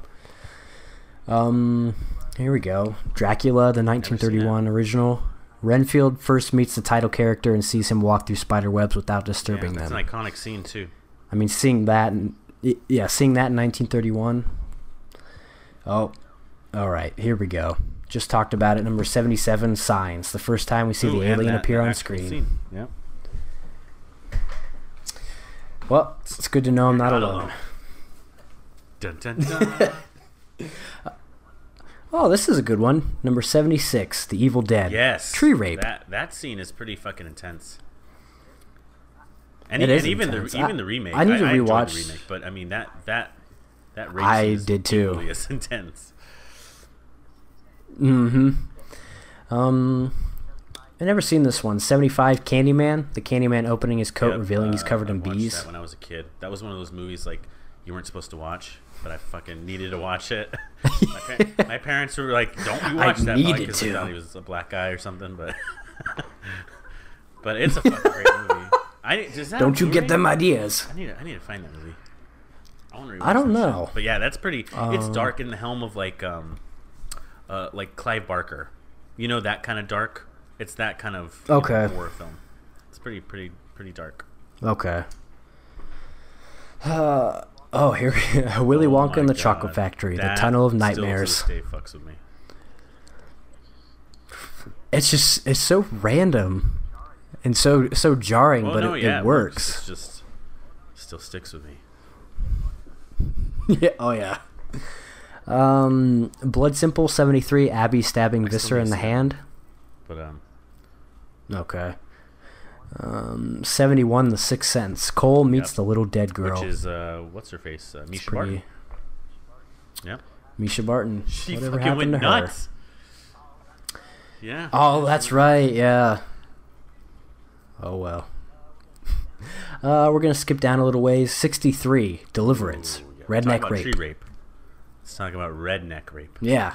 Here we go. Dracula, the 1931 original. Renfield first meets the title character and sees him walk through spider webs without disturbing them. It's an iconic scene too. I mean, seeing that in 1931. Oh, all right. Here we go. Just talked about it. Number 77, Signs. The first time we see the alien appear on screen. Yeah. Well, it's good to know I'm not alone. Dun, dun, dun. Oh, this is a good one. Number 76, The Evil Dead. Yes. Tree rape. That scene is pretty fucking intense. And even the remake. I need to rewatch the remake, but I mean that rape I scene did too. Equally as intense. Mm-hmm. I've never seen this one. 75, Candyman. The Candyman opening his coat, revealing he's covered in bees. That when I was a kid. That was one of those movies like you weren't supposed to watch, but I fucking needed to watch it. My parents were like, "Don't you watch that?" Because they thought he was a black guy or something. But but it's a fucking great movie. Don't you get them ideas? I need to find that movie. I don't know. Shit. But yeah, that's pretty. It's dark in the helm of like Clive Barker. You know that kind of dark. It's that kind of horror film. It's pretty dark. Okay. Here Willy Wonka and the Chocolate Factory, The Tunnel of Nightmares. Still to this day fucks with me. It's so random and so jarring, it works. It just still sticks with me. Yeah. Oh yeah. Blood Simple 73, Abby stabbing Visser in the hand. But Okay. 71, The Sixth Sense. Cole meets the little dead girl. Which is what's her face? Misha Barton. Yep. Misha Barton. She Whatever fucking went happened to nuts. her? Yeah. Oh, that's right. Yeah. Oh well. We're gonna skip down a little ways. 63, Deliverance. Redneck rape. Tree rape. Let's talk about redneck rape. Yeah.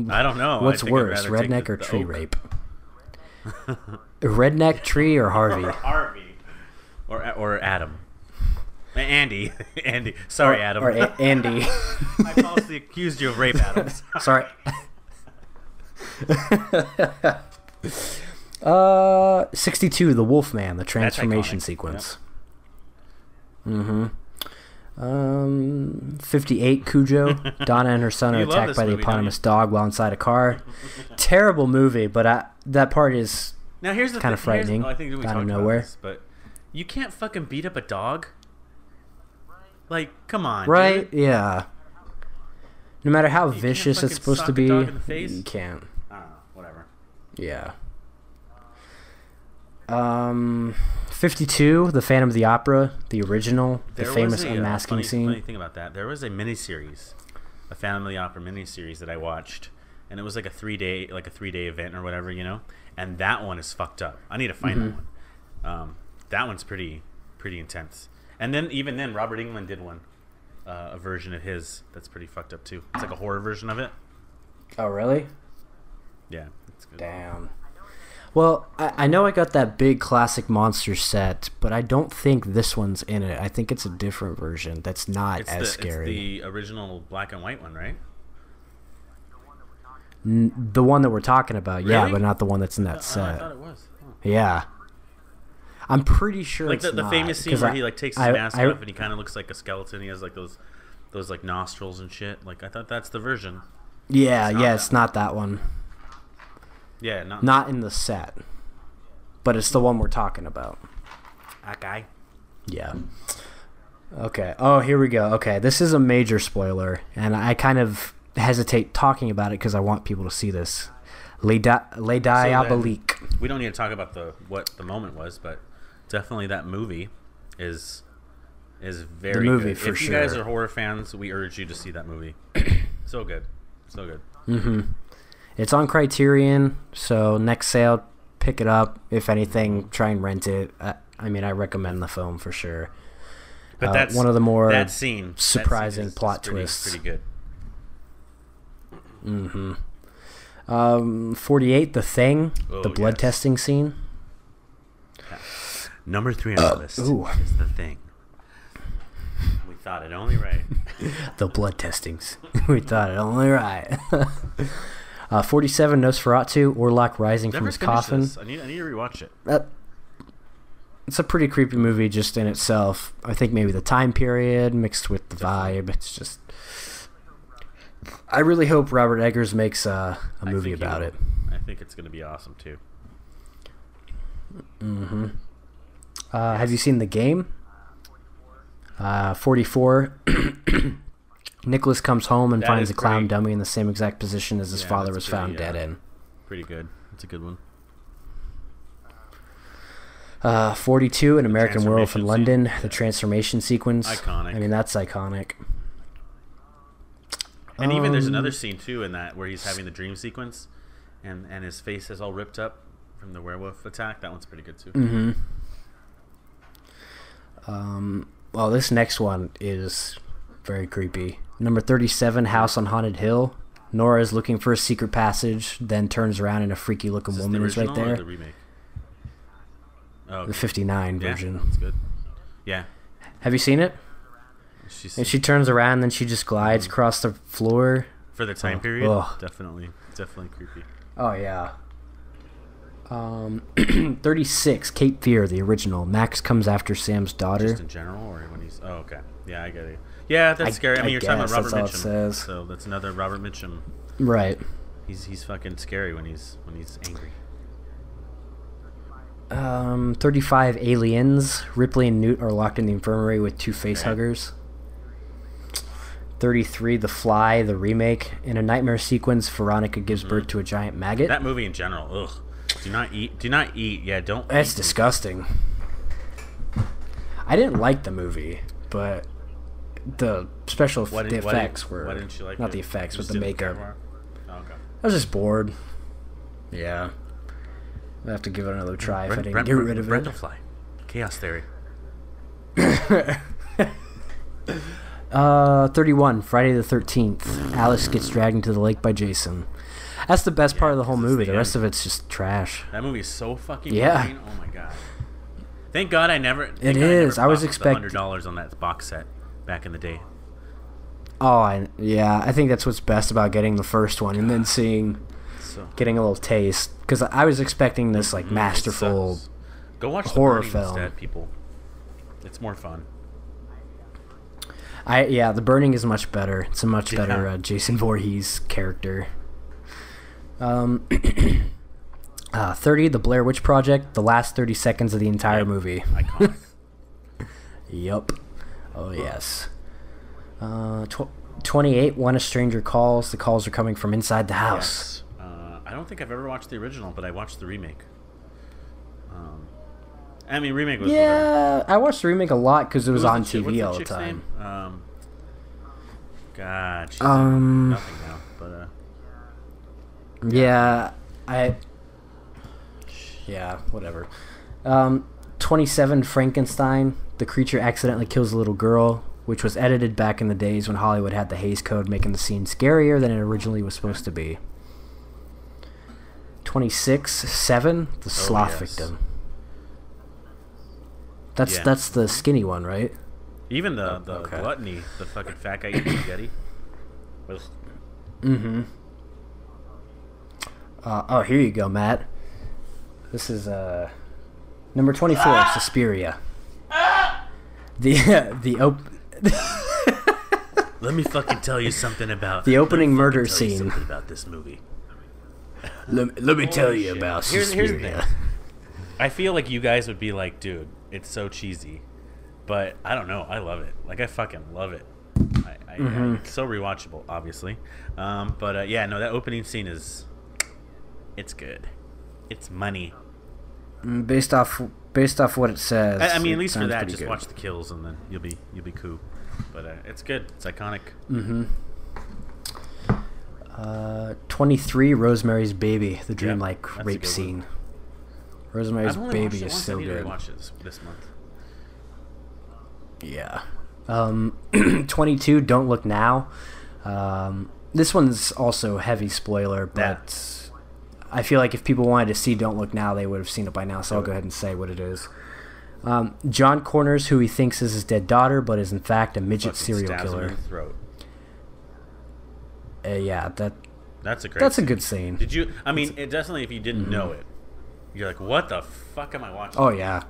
I don't know. What's worse, redneck or tree rape? Redneck, tree, or Harvey? Harvey. Or Adam. Andy. Sorry, Adam. Or Andy. I falsely accused you of rape, Adam. Sorry. 62, The Wolfman, the transformation sequence. Yep. 58, Cujo. Donna and her son are attacked by the eponymous dog while inside a car. Terrible movie, but that part is now here's the kind of frightening. I think we out of talked nowhere. about this, but You can't fucking beat up a dog. Like, come on, right? Dude. Yeah. No matter how You vicious can't it's supposed to sock a be, dog in the face? you can't. I don't know. Whatever. Yeah. 52, The Phantom of the Opera, the original, the famous unmasking scene. Funny thing about that, there was a miniseries, a Phantom of the Opera miniseries that I watched, and it was like a 3-day event or whatever, you know. And that one is fucked up. I need to find that one. That one's pretty intense. And then even then, Robert Englund did one, a version of his that's pretty fucked up too. It's like a horror version of it. Oh, really? Yeah, it's good. Damn. Well, I know I got that big classic monster set, but I don't think this one's in it. I think it's a different version that's not as scary. It's the original black and white one, right? The one that we're talking about, Really? yeah, but not the one that's in that set. I thought it was. Oh. Yeah. I'm pretty sure Like it's the not, famous scene where he like takes his mask off and he kind of looks like a skeleton. He has like those like nostrils and shit. Like I thought that's the version. Yeah, it's not that one. Yeah, not in the set, but it's the one we're talking about. Okay. Yeah. Okay. Oh, here we go. Okay, this is a major spoiler, and I kind of hesitate talking about it because I want people to see this. Les Diaboliques. We don't need to talk about what the moment was, but definitely that movie is very good. For if you guys are horror fans, we urge you to see that movie. So good. Mm-hmm. It's on Criterion, so next sale, pick it up. If anything, try and rent it. I mean, I recommend the film for sure. But that's one of the more that surprising scene plot pretty, twists. Pretty good. Mm-hmm. 48, The Thing, the blood testing scene. Yeah. Number 3 on the list is The Thing. We thought it only right. The blood testings. We thought it only right. 47, Nosferatu, Orlok rising from his coffin. This. I need to rewatch it. It's a pretty creepy movie just in itself. I think maybe the time period mixed with the vibe. It's just... I really hope Robert Eggers makes a movie about it. I think it's going to be awesome too. Mm-hmm. Have you seen The Game? 44. Nicholas comes home and finds a clown dummy in the same exact position as his father was found dead in. Pretty good. It's a good one. 42, An American Werewolf in London, the transformation sequence. Iconic. I mean, that's iconic. And even there's another scene too in that where he's having the dream sequence, and his face is all ripped up from the werewolf attack. That one's pretty good too. Mm-hmm. Well, this next one is very creepy. Number 37, House on Haunted Hill. Nora is looking for a secret passage, then turns around and a freaky looking woman is right there. Or the remake? Oh, okay. The 59 version. That's good. Yeah. Have you seen it? And she turns around, then she just glides across the floor. For the time period? Definitely creepy. Oh, yeah. 36, Cape Fear, the original. Max comes after Sam's daughter. Just in general, or when he's... Oh, okay. Yeah, I get it. Yeah, that's scary. I mean, you're talking about Robert Mitchum. So that's another Robert Mitchum. Right. He's fucking scary when he's angry. 35, Aliens. Ripley and Newt are locked in the infirmary with two facehuggers. 33, The Fly, the remake. In a nightmare sequence, Veronica gives birth to a giant maggot. That movie in general, ugh. Do not eat. Yeah, don't. That's disgusting. I didn't like the movie, but the effects were... Why didn't you like not it? the effects, but the makeup. Oh, okay. I was just bored. Yeah. I'll have to give it another try if I didn't get rid of it. Fly. Chaos Theory. 31, Friday the 13th. Alice gets dragged into the lake by Jason. That's the best part of the whole movie. The rest of it's just trash. That movie is so fucking boring. Oh my god. Thank God I never... I was expecting $100 on that box set back in the day. Oh, I think that's what's best about getting the first one and then getting a little taste. Because I was expecting this like masterful Go watch horror The Burning film. Instead, people. It's more fun. The Burning is much better. It's a much better Jason Voorhees character. 30, The Blair Witch Project, the last 30 seconds of the entire movie. Iconic. Yup. Oh, yes. 28, When a Stranger Calls. The calls are coming from inside the house. Yes. I don't think I've ever watched the original, but I watched the remake. I mean, remake was... Yeah, I watched the remake a lot because it was on TV all the time. God, she's nothing now, but... Yeah, Yeah, whatever. 27, Frankenstein. The creature accidentally kills a little girl, which was edited back in the days when Hollywood had the Hays Code, making the scene scarier than it originally was supposed to be. 26, Seven, The Sloth Victim. That's the skinny one, right? Even the gluttony, the fucking fat guy eating spaghetti. Mm-hmm. Oh, here you go, Matt. This is number 24, Suspiria. Let me fucking tell you something about the opening murder scene. About this movie. Let me tell you about Suspiria. Here's the thing. I feel like you guys would be like, dude, it's so cheesy, but I don't know. I love it. Like, I fucking love it. It's so rewatchable, obviously. But yeah, no, that opening scene it's good. It's money. Based off what it says. I mean, at least for that, just good. Watch the kills and then you'll be cool. But it's good. It's iconic. 23, Rosemary's Baby, the dreamlike rape scene. Rosemary's Baby is so good. I watched it this month. Yeah. 22, Don't Look Now. This one's also heavy spoiler, but I feel like if people wanted to see Don't Look Now, they would have seen it by now, so I'll go ahead and say what it is. John corners who he thinks is his dead daughter, but is in fact a midget serial killer. Him in the throat. Yeah, that's a great. That's a good scene. Did you? I mean, it definitely. If you didn't know it, you're like, "What the fuck am I watching?" Oh yeah,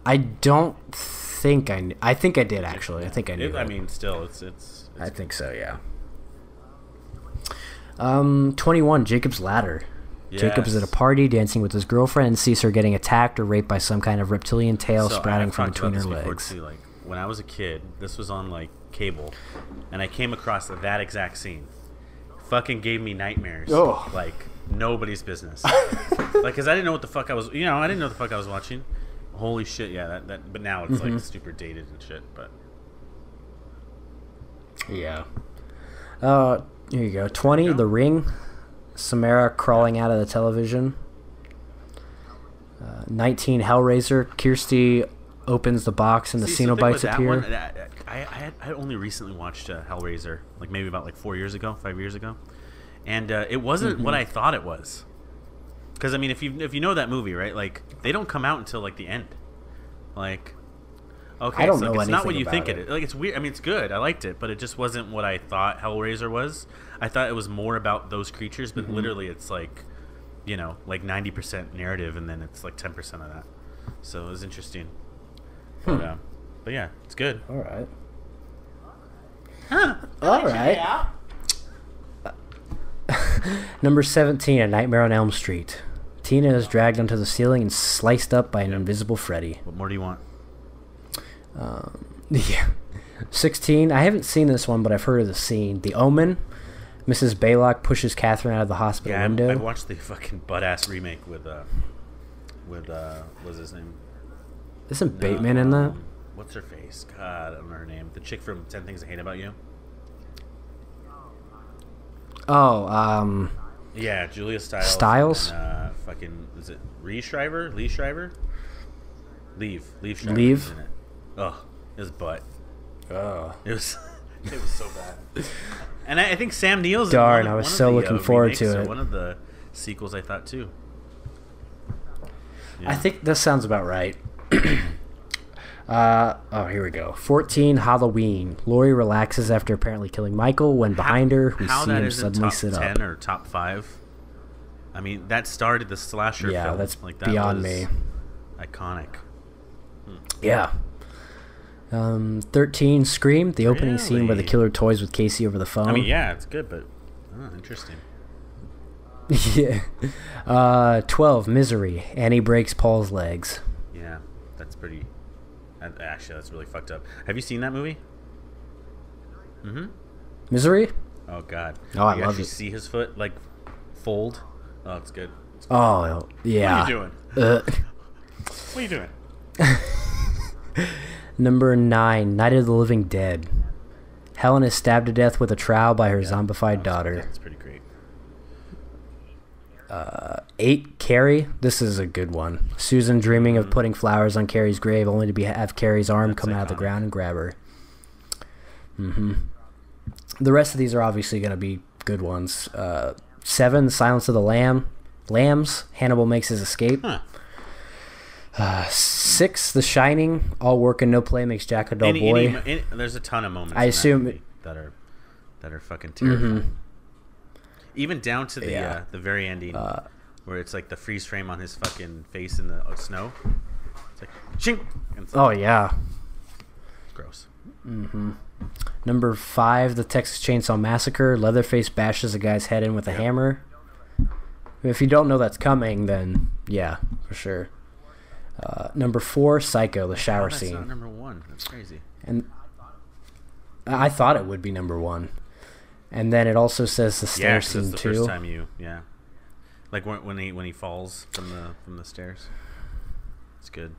I don't think I think I did actually. I think I knew. I mean, still, it's I think so. Yeah. 21, Jacob's Ladder. Yes. Jacob is at a party dancing with his girlfriend and sees her getting attacked or raped by some kind of reptilian tail sprouting from between her legs. Too, like, when I was a kid, this was on like cable, and I came across that exact scene. Fucking gave me nightmares. Oh. Like nobody's business. Like, cause I didn't know what the fuck I was. I didn't know what the fuck I was watching. Holy shit, yeah. That. But now it's like super dated and shit. But yeah. Here you go. 20, The Ring. Samara crawling out of the television. 19, Hellraiser. Kirsty opens the box and the Cenobites appear. I only recently watched Hellraiser, like maybe about 5 years ago, and it wasn't what I thought it was. Because I mean, if you know that movie, right? Like, they don't come out until like the end. Like, okay, I don't know it's not what you about think it is. Like, it's weird. I mean, it's good. I liked it, but it just wasn't what I thought Hellraiser was. I thought it was more about those creatures, but literally, it's like 90% narrative, and then it's like 10% of that. So it was interesting. But yeah, it's good. All right. Huh. All right. Number 17, A Nightmare on Elm Street. Tina is dragged onto the ceiling and sliced up by an invisible Freddy. What more do you want? Yeah. 16, I haven't seen this one, but I've heard of the scene. The Omen. Mrs. Baylock pushes Catherine out of the hospital window. I watched the fucking butt-ass remake with what's his name? Isn't Bateman in that? What's her face? God, I don't know her name. The chick from 10 Things I Hate About You. Oh, yeah, Julia Stiles. Stiles? And, fucking, is it Lee Shriver? Leave Shriver. Leave. Isn't it? Oh, his butt. Oh. It was so bad. And I think Sam Neill's. Darn, I was so looking forward to it. One of the sequels, I thought too. Yeah. I think this sounds about right. Here we go. 14, Halloween. Laurie relaxes after apparently killing Michael when behind her, we see him suddenly sit up. Top 10 or top 5? I mean, that started the slasher film. Yeah, that's that beyond me. Iconic. Yeah. 13, Scream. The opening scene where the killer toys with Casey over the phone. I mean, yeah, it's good, but interesting. Yeah. 12, Misery. Annie breaks Paul's legs. Yeah, that's pretty. Actually, that's really fucked up. Have you seen that movie? Mm-hmm. Misery? Oh God. Oh, I you love actually it. see his foot like fold. Oh, it's good. It's good. Oh, yeah. What are you doing? What are you doing? Number 9, Night of the Living Dead. Helen is stabbed to death with a trowel by her zombified daughter. That's pretty great. 8, Carrie. This is a good one. Susan dreaming of putting flowers on Carrie's grave, only to have Carrie's arm come out of the ground and grab her. The rest of these are obviously going to be good ones. 7, Silence of the Lambs. Hannibal makes his escape. 6, The Shining. All work and no play makes Jack a dull boy. There's a ton of moments. I assume that are fucking terrifying. Even down to the very ending, where it's like the freeze frame on his fucking face in the snow. It's like chink. Oh yeah. Gross. Number 5, The Texas Chainsaw Massacre. Leatherface bashes a guy's head in with a hammer. If you don't know that's coming, then yeah, for sure. Number 4, Psycho, the shower scene. That's not number 1. That's crazy. And I thought it would be number 1. And then it also says the stairs scene the too. First time like when he falls from the stairs. It's good.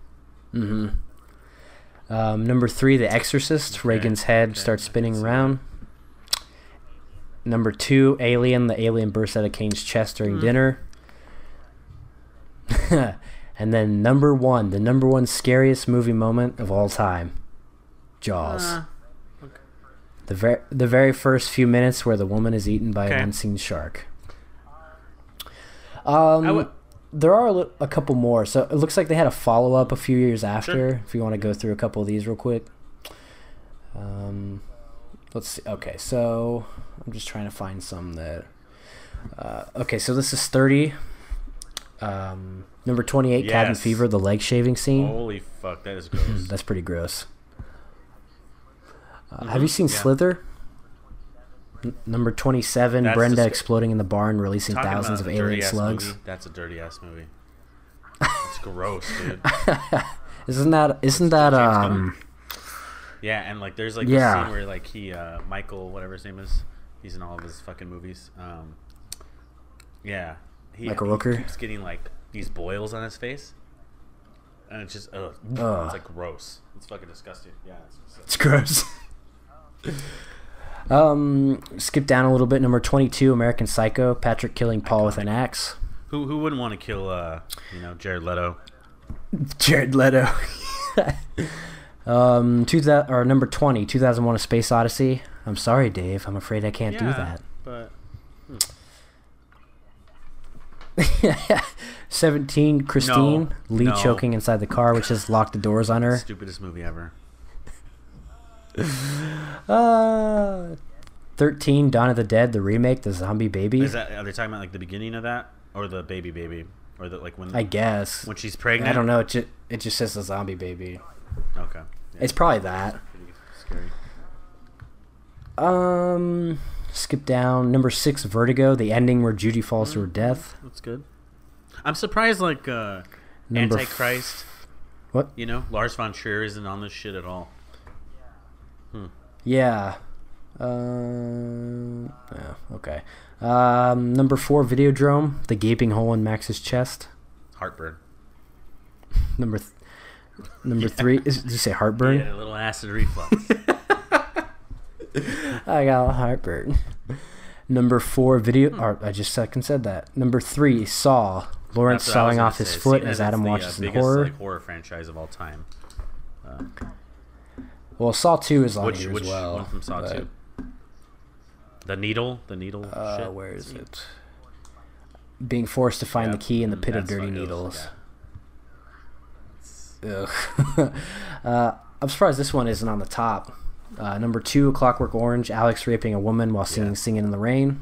Number 3, The Exorcist. Okay. Reagan's head starts spinning around. Number 2, Alien. The alien bursts out of Kane's chest during dinner. And then number 1, the number 1 scariest movie moment of all time, Jaws. Okay. The very first few minutes where the woman is eaten by an unseen shark. There are a couple more. So it looks like they had a follow-up a few years after. Sure. If you want to go through a couple of these real quick. Let's see. Okay, so I'm just trying to find some that... okay, so this is 30. Number 28, Cabin Fever, the leg shaving scene. Holy fuck, that is gross. That's pretty gross. Have you seen Slither? Number 27, Brenda exploding in the barn, releasing thousands of alien slugs. Movie. That's a dirty ass movie. It's gross, dude. Isn't that Yeah, and like there's like a scene where like he Michael, whatever his name is, he's in all of his fucking movies. Michael Rooker. He keeps getting like these boils on his face, and it's just it's like gross. It's fucking disgusting. Yeah, it's gross. Skip down a little bit. Number 22, American Psycho. Patrick killing Paul with an axe. Who wouldn't want to kill Jared Leto? Jared Leto. Number 20, 2001: A Space Odyssey. I'm sorry, Dave. I'm afraid I can't do that. But 17, Christine. Lee choking inside the car, which has locked the doors on her. Stupidest movie ever. 13, Dawn of the Dead, the remake, the zombie baby. Are they talking about like the beginning of that, or the baby, or the like when? I guess when she's pregnant. I don't know. It just says the zombie baby. Okay. Yeah. It's probably that. Pretty scary. Skip down. Number 6, Vertigo, the ending where Judy falls to her death. That's good. I'm surprised, like Antichrist. What? Lars von Trier isn't on this shit at all. Yeah. Okay. Number 4, Videodrome, the gaping hole in Max's chest. Heartburn. Number 3, did you say heartburn? Yeah, a little acid reflux. I got a heartburn. Number 4, I just second said that. Number 3, Saw. Lawrence sawing off his foot as Adam watches in horror. Horror franchise of all time. Well, Saw 2 is on here as well. Which one from Saw 2? The needle shit? Where is it? Being forced to find the key in the pit of dirty needles. Yeah. Ugh. I'm surprised this one isn't on the top. Number 2, Clockwork Orange, Alex raping a woman while singing in the rain.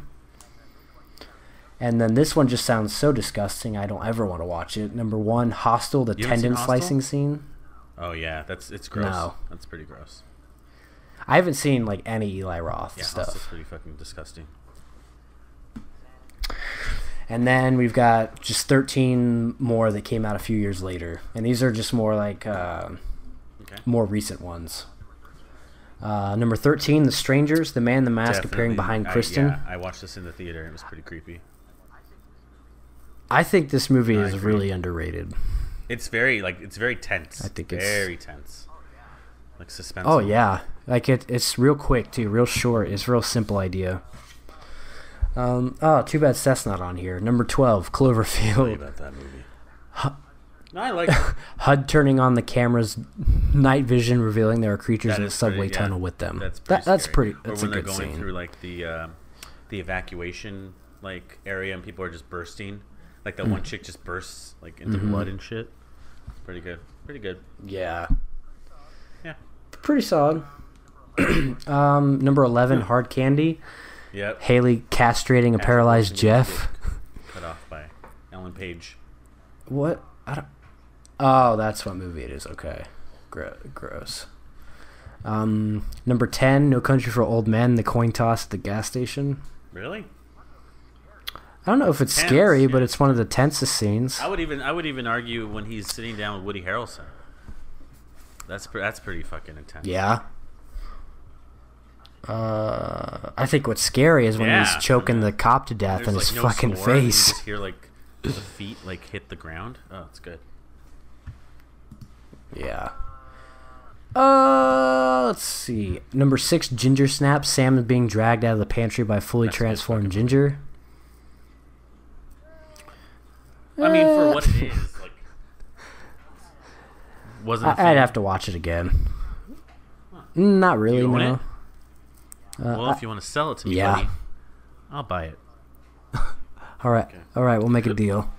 And then this one just sounds so disgusting, I don't ever want to watch it. Number 1, Hostel, the tendon slicing scene. Oh yeah, it's gross. No. That's pretty gross. I haven't seen like any Eli Roth stuff. Hostel's pretty fucking disgusting. And then we've got just 13 more that came out a few years later, and these are just more like more recent ones. Number 13, The Strangers, The Man in the Mask appearing behind Kristen. I watched this in the theater. It was pretty creepy. I think this movie is really underrated. It's very tense. I think it's very tense. Like suspenseful. Oh yeah, like it's real quick too, real short. It's a real simple idea. Too bad Seth's not on here. Number 12, Cloverfield. Tell you about that movie. No, I like it. HUD turning on the camera's night vision, revealing there are creatures in the subway tunnel with them. That's pretty. That's a good scene. Or when they're going through like the evacuation like area and people are just bursting, like that one chick just bursts like into blood and shit. Pretty good. Pretty good. Yeah. Yeah. Pretty solid. Number 11, Hard Candy. Yep. Haley castrating a paralyzed Jeff. Cut off by Ellen Page. What? Oh, that's what movie it is. Okay. Gross. Number 10, No Country for Old Men, the coin toss at the gas station. Really? I don't know if it's scary, but it's one of the tensest scenes. I would even argue when he's sitting down with Woody Harrelson. That's pretty fucking intense. Yeah. I think what's scary is when he's choking the cop to death in his fucking face. You just hear like the feet like hit the ground. Oh, it's good. Yeah. Let's see. Number 6, Ginger Snap. Sam is being dragged out of the pantry by fully transformed Ginger. I mean, for what it is, like, wasn't. I'd have to watch it again. Not really, you own no. It? Well, if you want to sell it to me, buddy, I'll buy it. All right, okay. All right, we'll make a deal.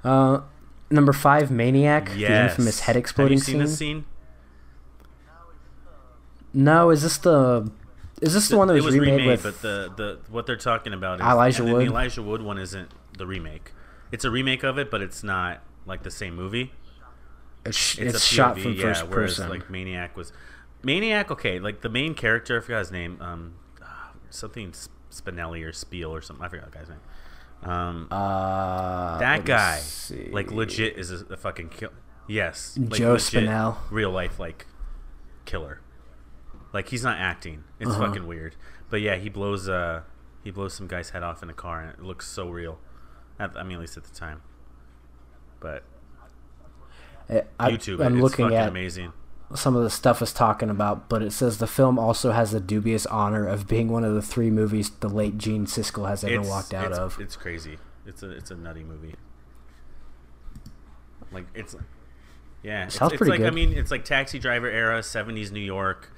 Number 5, Maniac, the infamous head exploding scene. Have you seen this scene? No, is this the one that was remade with? But the what they're talking about is Elijah Wood. The Elijah Wood one isn't the remake. It's a remake of it, but it's not like the same movie. It's shot from first whereas person. Like Maniac. Okay, like the main character, I forgot his name. Something Spinelli or Spiel or something. I forgot the guy's name. That guy, like legit, is a fucking kill. Yes, like Joe Spinell, real life like killer. Like he's not acting. It's fucking weird. But yeah, he blows some guy's head off in a car, and it looks so real. I mean, at least at the time. But YouTube, I'm looking fucking at amazing. Some of the stuff it's talking about, but it says the film also has the dubious honor of being one of the 3 movies the late Gene Siskel has ever walked out of. It's crazy. It's a nutty movie. Like it's sounds pretty like good. I mean, it's like Taxi Driver era, 70s New York.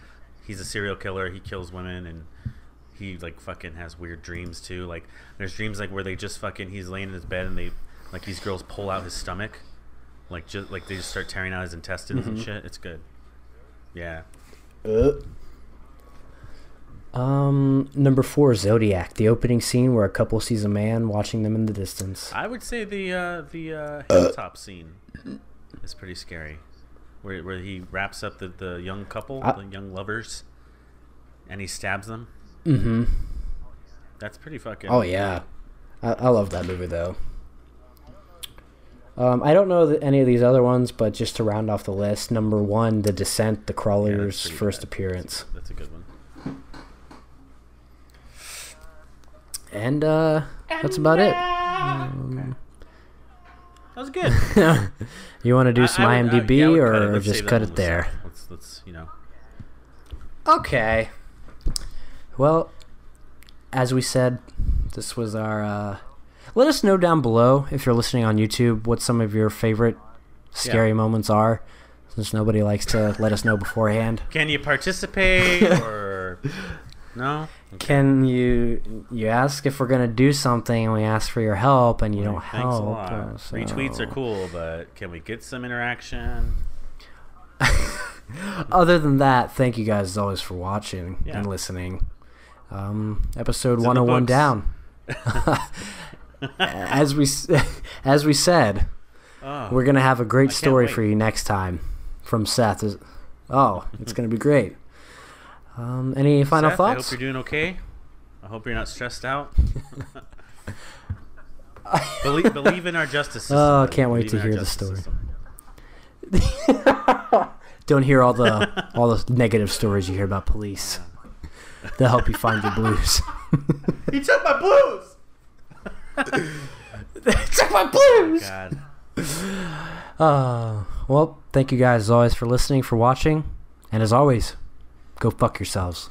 He's a serial killer. He kills women and he like fucking has weird dreams too. Like there's dreams like where they just fucking he's laying in his bed and they like these girls pull out his stomach, like they just start tearing out his intestines and shit. It's good. Yeah. Number 4, Zodiac, the opening scene where a couple sees a man watching them in the distance. I would say the hilltop scene is pretty scary, where he wraps up the young couple, the young lovers, and he stabs them. Mm-hmm. That's pretty fucking. Oh yeah, I love that movie though. I don't know any of these other ones, but just to round off the list, number 1, The Descent, the Crawler's first appearance. That's a good one. And that's about it. Okay. That was good. You want to do some IMDb or just cut it there? Let's Okay. Well, as we said, this was our. Let us know down below if you're listening on YouTube what some of your favorite scary moments are, since nobody likes to let us know beforehand. Can you participate or no? Okay. Can you ask if we're gonna do something and we ask for your help and you don't Thanks help? a lot. So. Retweets are cool, but can we get some interaction? Other than that, thank you guys as always for watching and listening. Episode 101 down. As we said, we're gonna have a great story for you next time from Seth. It's gonna be great. Any final Seth, thoughts? I hope you're doing okay. I hope you're not stressed out. believe in our justice system. Oh, I can't wait to hear the story. Don't hear all the negative stories you hear about police. They'll help you find your blues. He took my blues. They took my blues. Oh, God. Well, thank you guys as always for listening, for watching, and as always, go fuck yourselves.